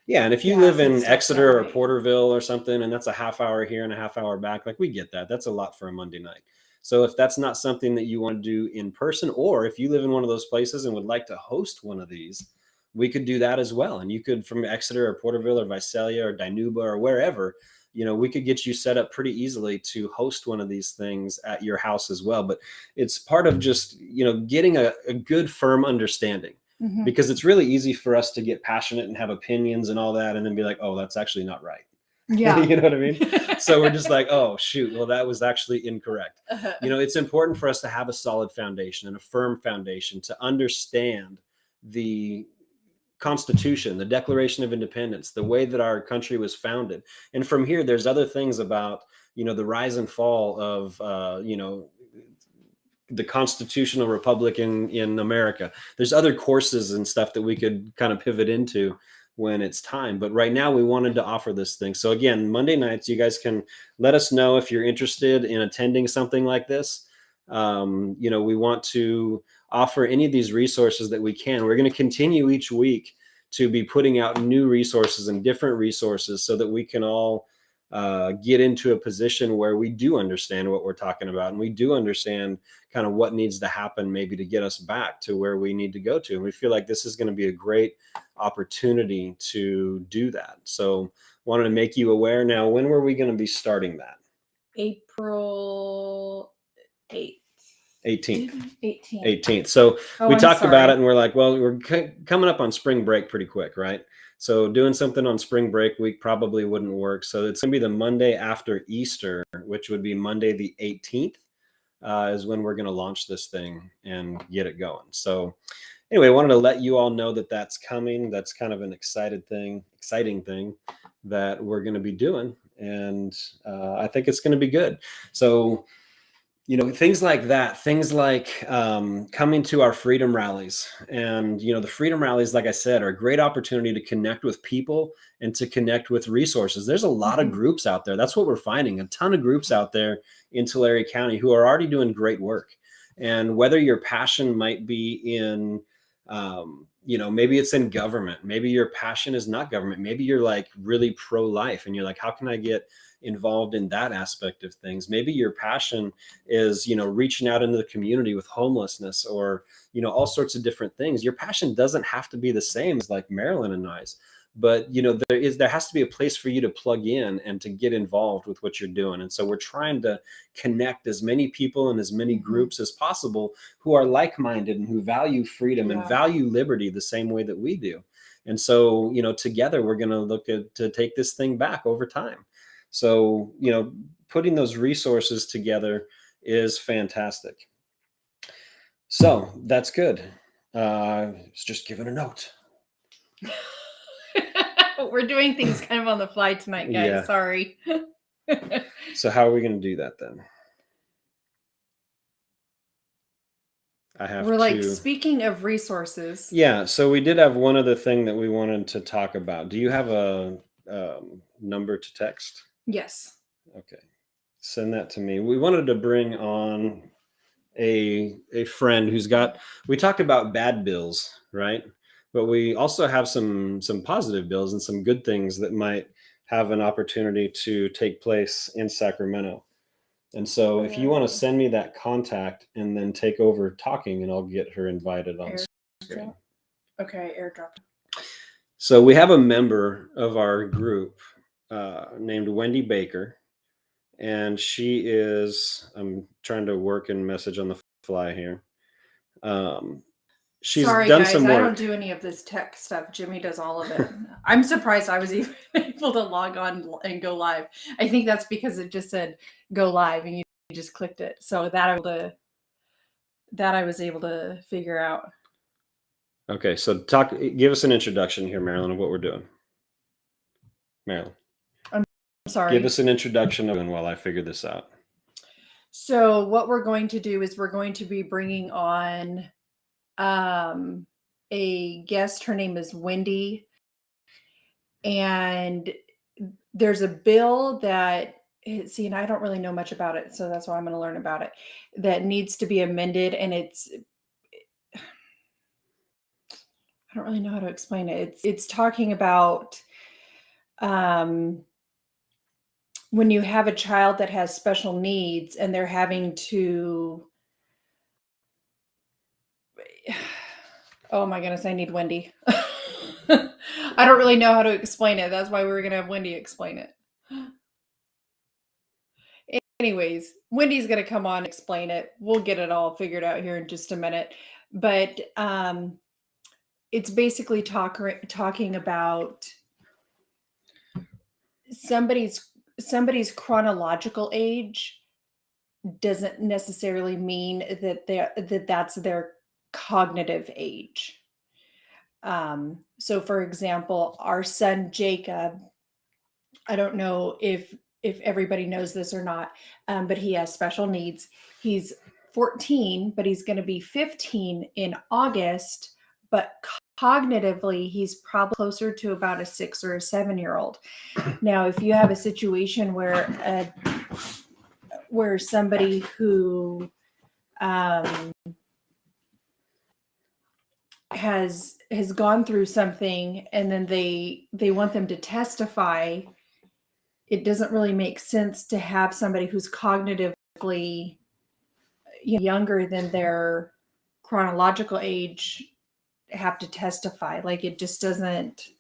D: Yeah, and if you
A: Yeah,
D: live
A: so
D: in
A: it's
D: Exeter or
A: definitely-
D: Porterville or something, and that's a half hour here and a half hour back, we get that. That's a lot for a Monday night. So if that's not something that you want to do in person, or if you live in one of those places and would like to host one of these, we could do that as well. And you could, from Exeter or Porterville or Visalia or Dinuba or wherever, we could get you set up pretty easily to host one of these things at your house as well. But it's part of just, getting a good, firm understanding.
A: Mhm.
D: Because it's really easy for us to get passionate and have opinions and all that, and then be like, oh, that's actually not right.
A: Yeah.
D: You know what I mean? So we're just like, oh, shoot, well, that was actually incorrect. It's important for us to have a solid foundation and a firm foundation to understand the Constitution, the Declaration of Independence, the way that our country was founded. And from here, there's other things about, the rise and fall of, the constitutional republic in America. There's other courses and stuff that we could kind of pivot into when it's time. But right now we wanted to offer this thing. So again, Monday nights, you guys can let us know if you're interested in attending something like this. We want to offer any of these resources that we can. We're going to continue each week to be putting out new resources and different resources so that we can all get into a position where we do understand what we're talking about, and we do understand kind of what needs to happen maybe to get us back to where we need to go to. And we feel like this is going to be a great opportunity to do that. So wanted to make you aware. Now, when were we going to be starting that?
A: April 8th.
D: 18th.
A: 18th.
D: So we
A: I'm
D: talked about
A: sorry.
D: it, and we're like, well, we're coming up on spring break pretty quick, right? So doing something on spring break week probably wouldn't work. So it's going to be the Monday after Easter, which would be Monday the 18th, is when we're going to launch this thing and get it going. So anyway, I wanted to let you all know that that's coming. That's kind of an exciting thing that we're going to be doing. And I think it's going to be good. So things like that, things like coming to our freedom rallies. And, the freedom rallies, like I said, are a great opportunity to connect with people and to connect with resources. There's a lot of groups out there. That's what we're finding. A ton of groups out there in Tulare County who are already doing great work. And whether your passion might be in, maybe it's in government, maybe your passion is not government, maybe you're like really pro-life and you're like, how can I get involved in that aspect of things? Maybe your passion is, reaching out into the community with homelessness or, all sorts of different things. Your passion doesn't have to be the same as like Marilyn and I's, but there has to be a place for you to plug in and to get involved with what you're doing. And so we're trying to connect as many people and as many groups as possible who are like-minded and who value freedom and value liberty the same way that we do. And so, together we're going to look to take this thing back over time. So, putting those resources together is fantastic. So that's good. It's just giving a note.
A: We're doing things kind of on the fly tonight, guys.
D: Yeah.
A: Sorry.
D: So how are we going to do that then?
A: We're like, speaking of resources.
D: Yeah. So we did have one other thing that we wanted to talk about. Do you have a number to text?
A: Yes.
D: Okay. Send that to me. We wanted to bring on a friend we talked about bad bills, right? But we also have some positive bills and some good things that might have an opportunity to take place in Sacramento. And so if you want to send me that contact and then take over talking, and I'll get her invited on screen.
A: Okay, airdrop.
D: So we have a member of our group named Wendy Baker, and she is, I'm trying to work and message on the fly here. She's
A: Sorry,
D: done
A: guys,
D: some
A: I
D: work.
A: don't do any of this tech stuff. Jimmy does all of it. I'm surprised I was even able to log on and go live. I think that's because it just said go live and you just clicked it. So that I was able to figure out.
D: Okay, so give us an introduction here, Marilyn, of what we're doing. Marilyn,
A: I'm sorry.
D: give us an introduction of while I figure this out.
A: So what we're going to do is we're going to be bringing on a guest. Her name is Wendy. And there's a bill that, see, and I don't really know much about it, so that's why I'm going to learn about it, that needs to be amended. And I don't really know how to explain it. It's talking about when you have a child that has special needs and they're having to, oh my goodness, I need Wendy. I don't really know how to explain it. That's why we were going to have Wendy explain it. Anyways, Wendy's going to come on and explain it. We'll get it all figured out here in just a minute. But it's basically talking about somebody's chronological age doesn't necessarily mean that that's their cognitive age. So for example, our son Jacob, I don't know if everybody knows this or not, but he has special needs. He's 14, but he's going to be 15 in August, but cognitively he's probably closer to about a 6 or a 7-year-old. Now, if you have a situation where somebody who has gone through something and then they want them to testify, it doesn't really make sense to have somebody who's cognitively younger than their chronological age have to testify. Like, it just doesn't.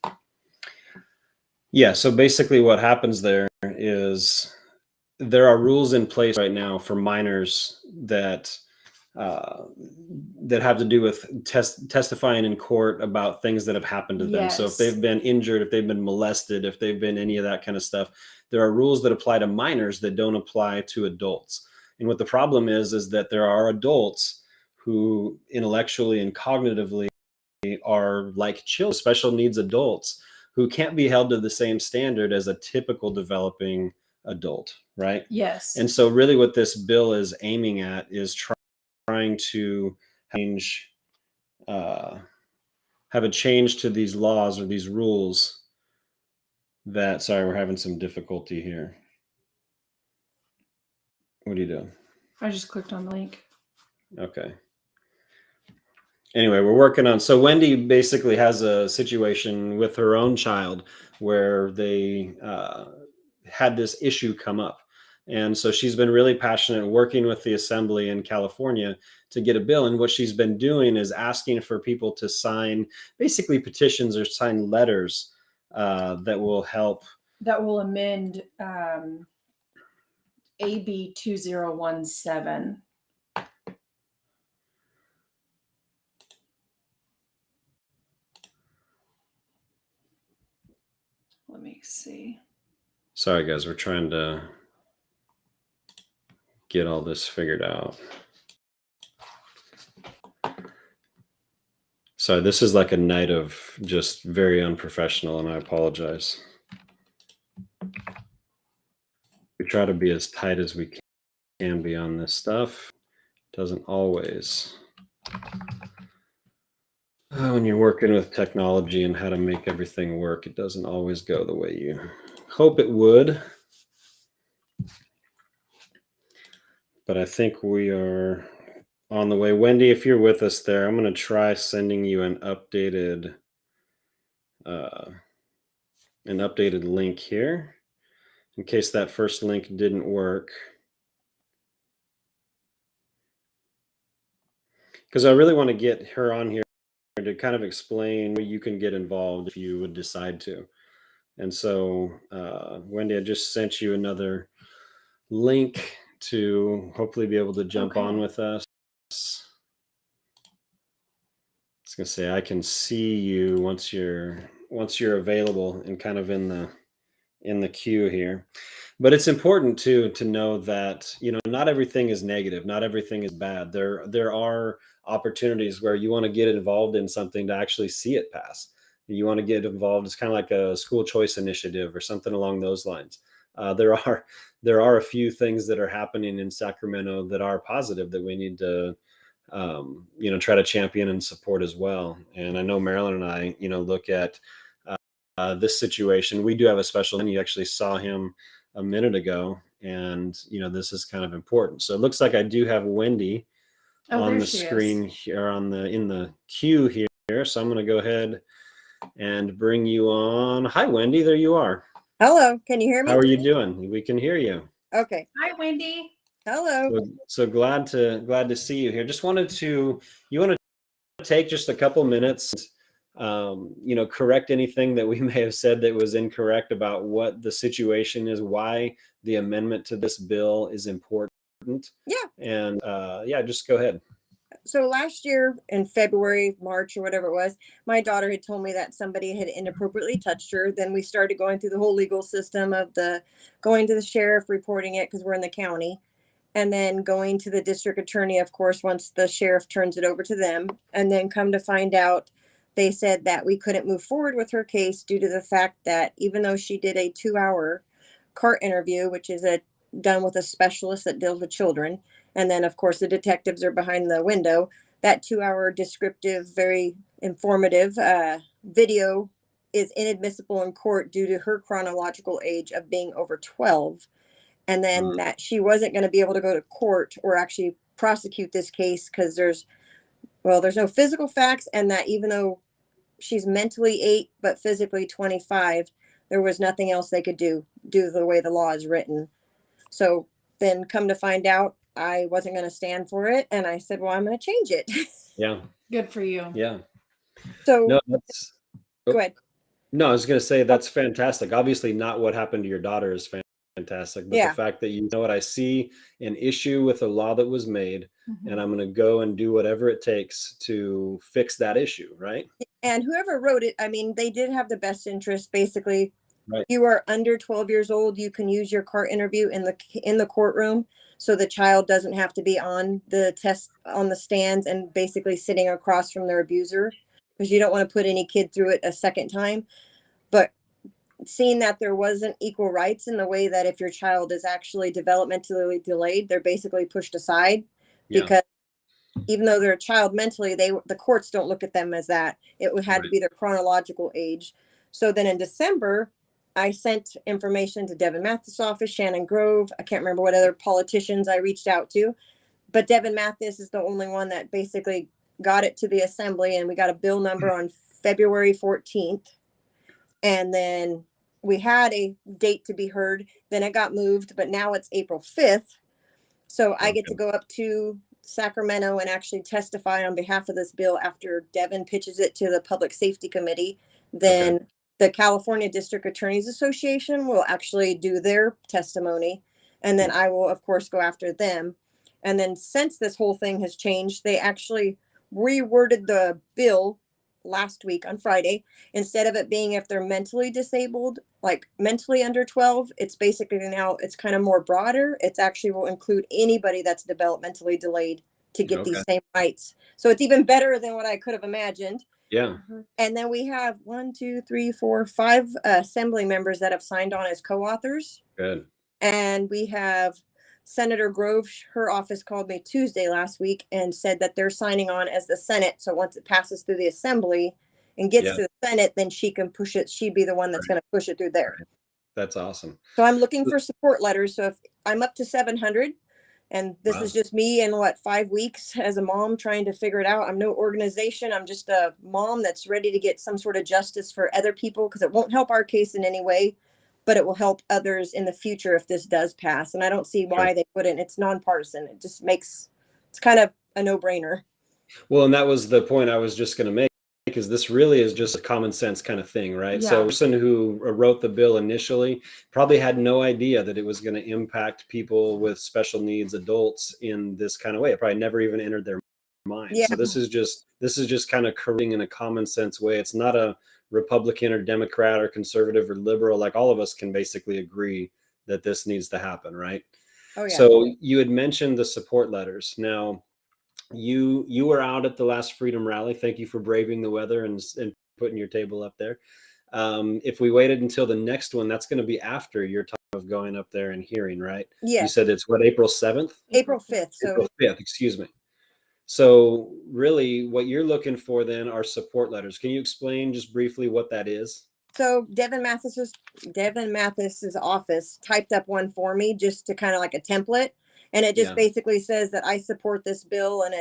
D: Yeah, so basically what happens there is there are rules in place right now for minors that have to do with testifying in court about things that have happened to them.
A: Yes.
D: So if they've been injured, if they've been molested, if they've been any of that kind of stuff, there are rules that apply to minors that don't apply to adults. And what the problem is that there are adults who intellectually and cognitively are like children, special needs adults, who can't be held to the same standard as a typical developing adult, right?
A: Yes.
D: And so really what this bill is aiming at is trying to have a change to these laws or these rules that, sorry, we're having some difficulty here. What are you doing?
A: I just clicked on the link.
D: Okay. Anyway, we're working on, so Wendy basically has a situation with her own child where they had this issue come up. And so she's been really passionate working with the assembly in California to get a bill. And what she's been doing is asking for people to sign basically petitions or sign letters that will help.
A: That will amend AB 2017. Let me see.
D: Sorry, guys, we're trying to get all this figured out. Sorry, this is like a night of just very unprofessional, and I apologize. We try to be as tight as we can be on this stuff. Doesn't always. When you're working with technology and how to make everything work, it doesn't always go the way you hope it would. But I think we are on the way. Wendy, if you're with us there, I'm going to try sending you an updated link here in case that first link didn't work. Because I really want to get her on here to kind of explain where you can get involved if you would decide to. And so, Wendy, I just sent you another link to hopefully be able to jump on with us. I was gonna say I can see you once you're available and kind of in the queue here. But it's important to know that, not everything is negative, not everything is bad. There are opportunities where you want to get involved in something to actually see it pass. You want to get involved. It's kind of like a school choice initiative or something along those lines. There are a few things that are happening in Sacramento that are positive that we need to try to champion and support as well. And I know Marilyn and I look at this situation. We do have a special, and you actually saw him a minute ago, and this is kind of important. So it looks like I do have Wendy on the screen here, in the queue here. So I'm going to go ahead and bring you on. Hi, Wendy. There you are.
E: Hello. Can you hear me?
D: How are you doing? We can hear you.
E: Okay.
A: Hi, Wendy.
E: Hello.
D: So glad to see you here. Just wanted to take just a couple minutes, correct anything that we may have said that was incorrect about what the situation is, why the amendment to this bill is important.
E: Yeah.
D: And just go ahead.
E: So last year in February, March, or whatever it was, my daughter had told me that somebody had inappropriately touched her. Then we started going through the whole legal system of going to the sheriff, reporting it because we're in the county, and then going to the district attorney, of course, once the sheriff turns it over to them. And then come to find out, they said that we couldn't move forward with her case due to the fact that even though she did a 2-hour CART interview, which is done with a specialist that deals with children, and then, of course, the detectives are behind the window, that 2-hour descriptive, very informative video is inadmissible in court due to her chronological age of being over 12. And then that she wasn't going to be able to go to court or actually prosecute this case because there's no physical facts, and that even though she's mentally 8 but physically 25, there was nothing else they could do the way the law is written. So then come to find out, I wasn't going to stand for it, and I said, well, I'm going to change it.
D: Yeah.
A: Good for you.
D: Yeah.
E: So
D: No,
E: go ahead.
D: No, I was going to say that's fantastic. Obviously, not what happened to your daughter is fantastic, but the fact that I see an issue with a law that was made, and I'm going to go and do whatever it takes to fix that issue, right?
E: And whoever wrote it, I mean, they did have the best interest. Basically,
D: right.
E: You are under 12 years old, you can use your CART interview in the courtroom, so the child doesn't have to be on the test on the stands and basically sitting across from their abuser, because you don't want to put any kid through it a second time. But seeing that there wasn't equal rights in the way that if your child is actually developmentally delayed, they're basically pushed aside, because even though they're a child mentally, the courts don't look at them as that. It had to be their chronological age. So then in December, I sent information to Devin Mathis' office, Shannon Grove. I can't remember what other politicians I reached out to, but Devin Mathis is the only one that basically got it to the assembly, and we got a bill number on February 14th. And then we had a date to be heard. Then it got moved, but now it's April 5th. So I get to go up to Sacramento and actually testify on behalf of this bill after Devin pitches it to the Public Safety Committee. Then the California District Attorneys Association will actually do their testimony. And then I will, of course, go after them. And then since this whole thing has changed, they actually reworded the bill last week on Friday. Instead of it being if they're mentally disabled, like mentally under 12, it's basically now it's kind of more broader. It's actually will include anybody that's developmentally delayed to get these same rights. So it's even better than what I could have imagined.
D: Yeah.
E: And then we have 5 assembly members that have signed on as co-authors.
D: Good.
E: And we have Senator Grove, her office called me Tuesday last week and said that they're signing on as the Senate. So once it passes through the assembly and gets to the Senate, then she can push it. She'd be the one that's going to push it through there.
D: That's awesome.
E: So I'm looking for support letters. So if I'm up to 700, and this is just me in 5 weeks as a mom trying to figure it out. I'm no organization. I'm just a mom that's ready to get some sort of justice for other people, because it won't help our case in any way, but it will help others in the future if this does pass. And I don't see why they wouldn't. It's nonpartisan. It just it's kind of a no-brainer.
D: Well, and that was the point I was just going to make, because this really is just a common sense kind of thing, right? So
A: Yeah.
D: the person who wrote the bill initially probably had no idea that it was going to impact people with special needs, adults, in this kind of way. It probably never even entered their mind.
E: Yeah.
D: So this is just kind of correcting in a common sense way. It's not a Republican or Democrat or conservative or liberal. Like, all of us can basically agree that this needs to happen, right?
E: Oh yeah.
D: So you had mentioned the support letters. Now, you were out at the last Freedom Rally. Thank you for braving the weather and putting your table up there. If we waited until the next one, that's going to be after your time of going up there and hearing, right? You
E: Yes.
D: said it's what, April 7th?
E: April 5th. So
D: April 5th, excuse me. So really what you're looking for then are support letters. Can you explain just briefly what that is?
E: So Devin Mathis's office typed up one for me, just to kind of like a template. And it just
D: Yeah.
E: basically says that I support this bill, and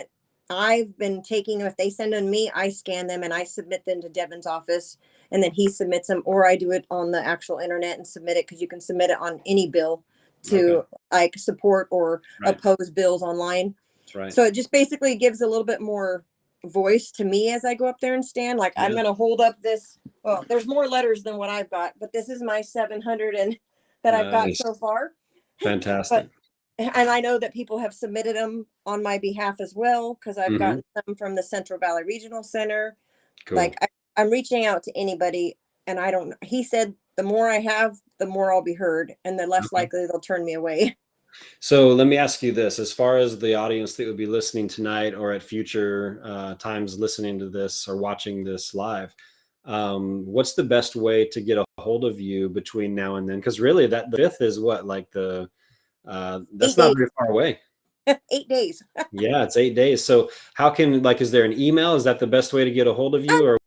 E: I've been taking, if they send them me, I scan them and I submit them to Devin's office, and then he submits them, or I do it on the actual internet and submit it, because you can submit it on any bill to
D: Okay.
E: like support or
D: Right.
E: oppose bills online.
D: Right.
E: So it just basically gives a little bit more voice to me as I go up there and stand. Like, I'm
D: Yeah.
E: going to hold up this. Well, there's more letters than what I've got, but this is my 700 that I've got
D: Nice.
E: so far.
D: Fantastic.
E: And I know that people have submitted them on my behalf as well, because I've
D: Mhm.
E: gotten some from the Central Valley Regional Center.
D: Cool.
E: Like, I'm reaching out to anybody, and I don't, he said the more I have, the more I'll be heard, and the less
D: Okay.
E: likely they'll turn me away.
D: So let me ask you this, as far as the audience that would be listening tonight or at future times listening to this or watching this live, what's the best way to get a hold of you between now and then? Because really the 5th is what, like that's
E: 8
D: not
E: days.
D: very far away.
E: 8 days.
D: Yeah, it's 8 days. So how can, like, is there an email? Is that the best way to get a hold of you, or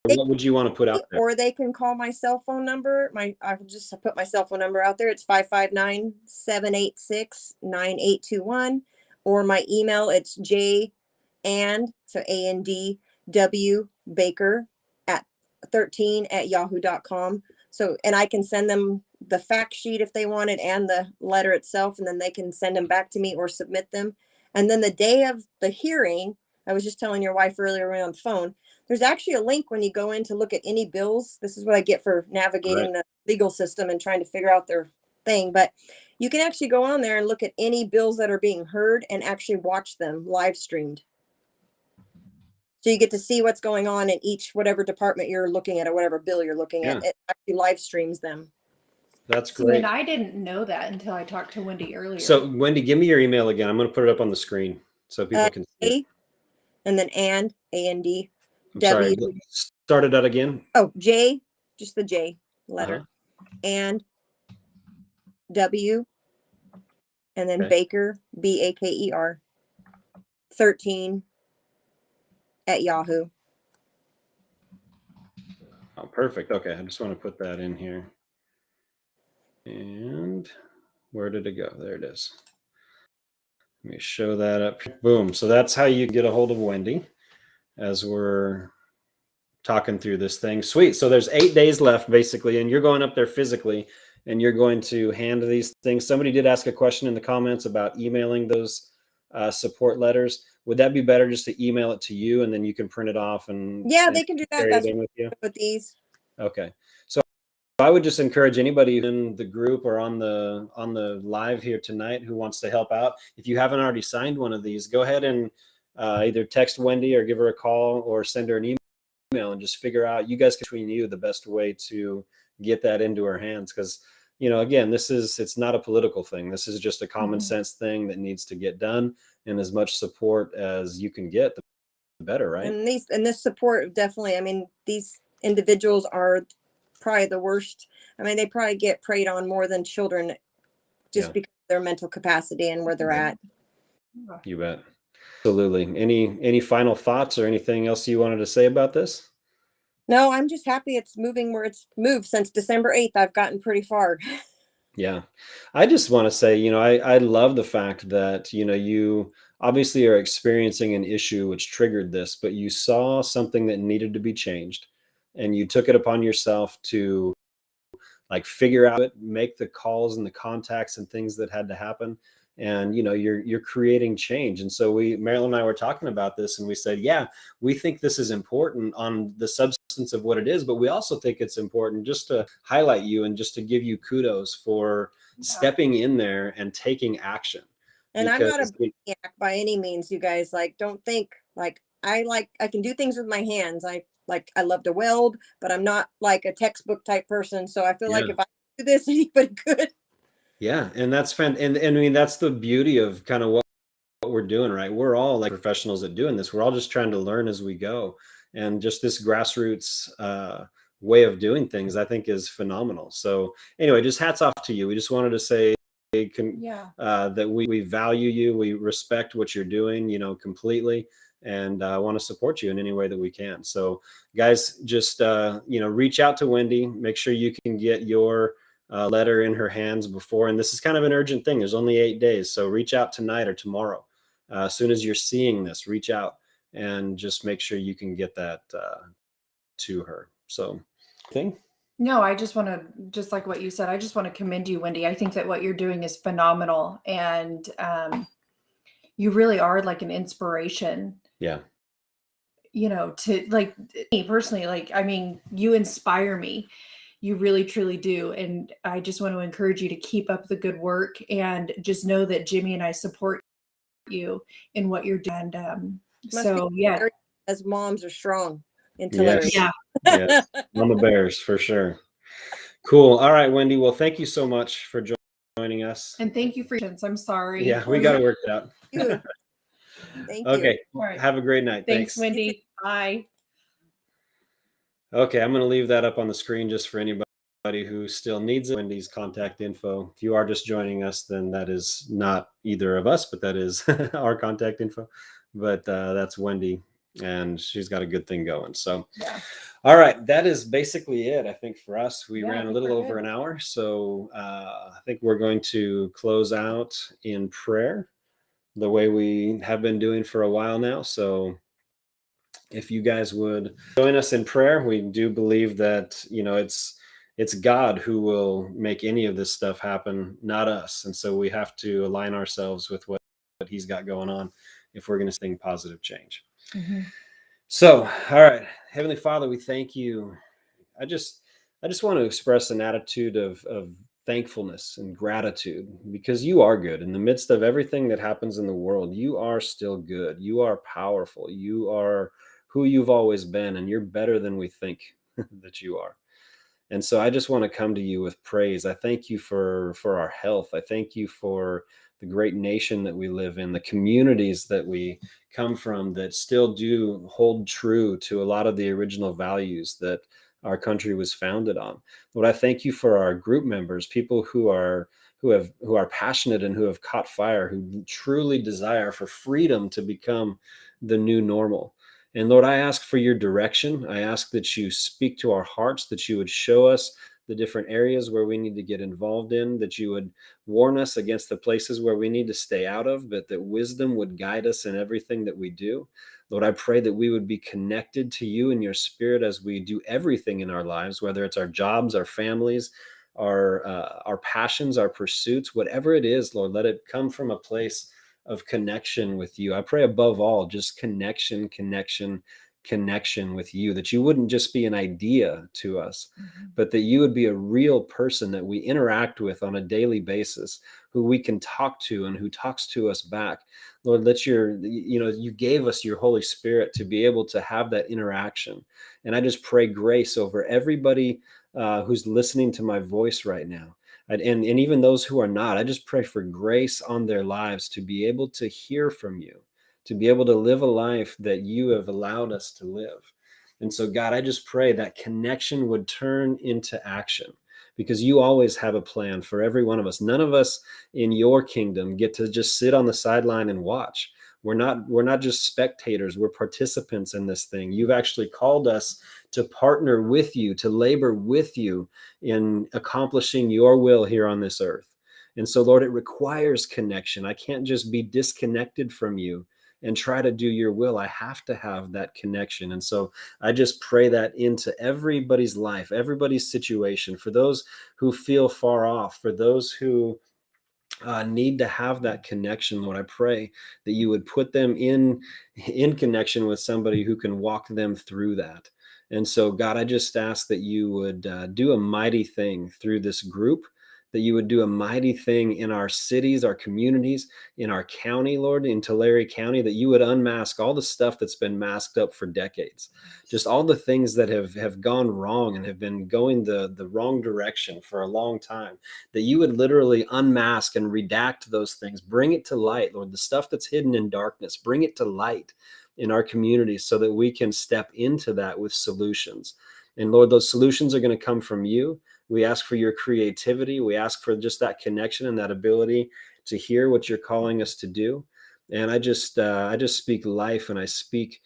D: what would you want to put out there?
E: Or they can call my cell phone number. I'll just put my cell phone number out there. It's 559-786-9821. Or my email, it's AND Baker at 13@yahoo.com. So, and I can send them the fact sheet if they want it, and the letter itself, and then they can send them back to me or submit them. And then the day of the hearing, I was just telling your wife earlier on the phone, there's actually a link when you go in to look at any bills. This is what I get for navigating the legal system and trying to figure out their thing. But you can actually go on there and look at any bills that are being heard and actually watch them live streamed. So you get to see what's going on in each, whatever department you're looking at or whatever bill you're looking at.
D: Yeah.
E: It actually live streams them.
D: That's
A: See,
D: great.
A: and I didn't know that until I talked to Wendy earlier.
D: So Wendy, give me your email again. I'm going to put it up on the screen so people can see it.
E: And then AND
D: I'm sorry.
E: W.
D: Start it out again.
E: Oh, J, just the J letter. And W, and then
D: Okay.
E: Baker, Baker, 13@yahoo.
D: Oh, perfect. Okay. I just want to put that in here. And where did it go? There it is. Let me show that up. Boom. So that's how you get a hold of Wendy as we're talking through this thing. Sweet. So there's 8 days left basically, and you're going up there physically and you're going to hand these things. Somebody did ask a question in the comments about emailing those support letters. Would that be better just to email it to you and then you can print it off and
E: They can do that.
D: carry
E: That's
D: it in with you?
E: with these.
D: Okay. So I would just encourage anybody in the group or on the live here tonight who wants to help out. If you haven't already signed one of these, go ahead and either text Wendy or give her a call or send her an email and just figure out, you guys between you, the best way to get that into her hands. Because, again, it's not a political thing. This is just a common sense thing that needs to get done, and as much support as you can get, the better, right?
E: And this support definitely, I mean, these individuals are probably the worst. I mean, they probably get preyed on more than children just because of their mental capacity and where they're at.
D: You bet. Absolutely. Any final thoughts or anything else you wanted to say about this?
E: No, I'm just happy it's moving where it's moved. Since December 8th, I've gotten pretty far.
D: Yeah. I just want to say, I love the fact that, you obviously are experiencing an issue which triggered this, but you saw something that needed to be changed and you took it upon yourself to like figure out it, make the calls and the contacts and things that had to happen. And you're creating change. And so Marilyn and I were talking about this, and we said, yeah, we think this is important on the substance of what it is, but we also think it's important just to highlight you and just to give you kudos for stepping in there and taking action.
E: And I'm not a maniac by any means, you guys. Like, don't think like I can do things with my hands. I love to weld, but I'm not like a textbook type person. So I feel like if I do this, anybody could.
D: Yeah, and that's and I mean that's the beauty of kind of what we're doing, right? We're all like professionals at doing this. We're all just trying to learn as we go, and just this grassroots way of doing things, I think, is phenomenal. So anyway, just hats off to you. We just wanted to say that we value you, we respect what you're doing, completely, and want to support you in any way that we can. So guys, just reach out to Wendy, make sure you can get your letter in her hands before, and this is kind of an urgent thing, there's only 8 days, so reach out tonight or tomorrow. As soon as you're seeing this, reach out and just make sure you can get that to her. So
A: No, I just want to, just like what you said, I just want to commend you, Wendy. I think that what you're doing is phenomenal. And you really are like an inspiration.
D: Yeah.
A: To like me personally, like, I mean, you inspire me. You really, truly do. And I just want to encourage you to keep up the good work, and just know that Jimmy and I support you in what you're doing. And so, yeah.
E: As moms are strong. Yes.
A: Yeah.
D: Yes. On the Bears for sure. Cool. All right, Wendy. Well, thank you so much for joining us.
A: And thank you for your patience. I'm sorry.
D: Yeah, we got it worked out.
E: Thank you.
D: Okay.
A: Right.
D: Have a great night.
A: Thanks, Wendy. Bye.
D: Okay, I'm going to leave that up on the screen just for anybody who still needs it. Wendy's contact info. If you are just joining us, then that is not either of us, but that is our contact info. But that's Wendy, and she's got a good thing going. So, all right, that is basically it, I think, for us. We ran a little over an hour, so I think we're going to close out in prayer the way we have been doing for a while now. So if you guys would join us in prayer, we do believe that, it's God who will make any of this stuff happen, not us. And so we have to align ourselves with what he's got going on if we're going to see positive change. Mm-hmm. So, all right, Heavenly Father, we thank you. I just want to express an attitude of thankfulness and gratitude, because you are good. In the midst of everything that happens in the world, you are still good. You are powerful. You are who you've always been, and you're better than we think that you are. And so I just want to come to you with praise. I thank you for our health. I thank you for the great nation that we live in, the communities that we come from that still do hold true to a lot of the original values that our country was founded on. Lord, I thank you for our group members, people who are passionate and who have caught fire, who truly desire for freedom to become the new normal. And Lord, I ask for your direction. I ask that you speak to our hearts, that you would show us the different areas where we need to get involved in, that you would warn us against the places where we need to stay out of, but that wisdom would guide us in everything that we do. Lord, I pray that we would be connected to you and your spirit as we do everything in our lives, whether it's our jobs, our families, our passions, our pursuits, whatever it is, Lord, let it come from a place of connection with you. I pray above all, just connection with you, that you wouldn't just be an idea to us, but that you would be a real person that we interact with on a daily basis, who we can talk to and who talks to us back. Lord, let you gave us your Holy Spirit to be able to have that interaction. And I just pray grace over everybody who's listening to my voice right now. And even those who are not, I just pray for grace on their lives to be able to hear from you, to be able to live a life that you have allowed us to live. And so, God, I just pray that connection would turn into action, because you always have a plan for every one of us. None of us in your kingdom get to just sit on the sideline and watch. We're not just spectators, we're participants in this thing. You've actually called us to partner with you, to labor with you in accomplishing your will here on this earth. And so, Lord, it requires connection. I can't just be disconnected from you and try to do your will. I have to have that connection. And so I just pray that into everybody's life, everybody's situation, for those who feel far off, for those who need to have that connection, Lord. I pray that you would put them in connection with somebody who can walk them through that. And so, God, I just ask that you would do a mighty thing through this group, that you would do a mighty thing in our cities, our communities, in our county, Lord, in Tulare County, that you would unmask all the stuff that's been masked up for decades, just all the things that have gone wrong and have been going the wrong direction for a long time, that you would literally unmask and redact those things, bring it to light, Lord, the stuff that's hidden in darkness, bring it to light in our communities so that we can step into that with solutions. And Lord, those solutions are going to come from you. We ask for your creativity. We ask for just that connection and that ability to hear what you're calling us to do. And I just speak life, and I speak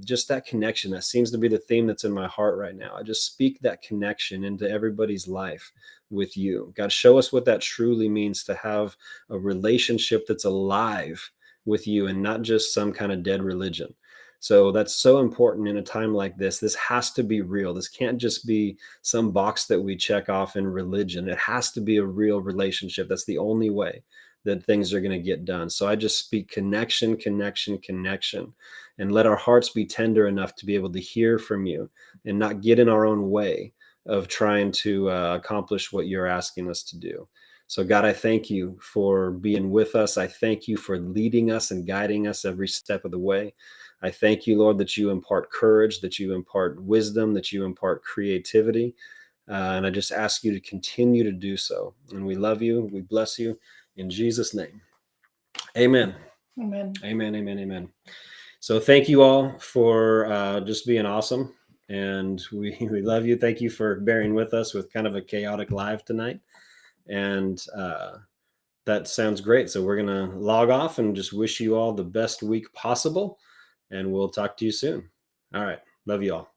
D: just that connection. That seems to be the theme that's in my heart right now. I just speak that connection into everybody's life with you. God, show us what that truly means to have a relationship that's alive with you and not just some kind of dead religion. So that's so important in a time like this. This has to be real. This can't just be some box that we check off in religion. It has to be a real relationship. That's the only way that things are going to get done. So I just speak connection, connection, connection, and let our hearts be tender enough to be able to hear from you and not get in our own way of trying to accomplish what you're asking us to do. So God, I thank you for being with us. I thank you for leading us and guiding us every step of the way. I thank you, Lord, that you impart courage, that you impart wisdom, that you impart creativity. And I just ask you to continue to do so. And we love you. We bless you in Jesus' name. Amen.
A: Amen.
D: Amen. Amen. Amen. So thank you all for just being awesome. And we love you. Thank you for bearing with us with kind of a chaotic live tonight. And that sounds great. So we're going to log off and just wish you all the best week possible. And we'll talk to you soon. All right. Love you all.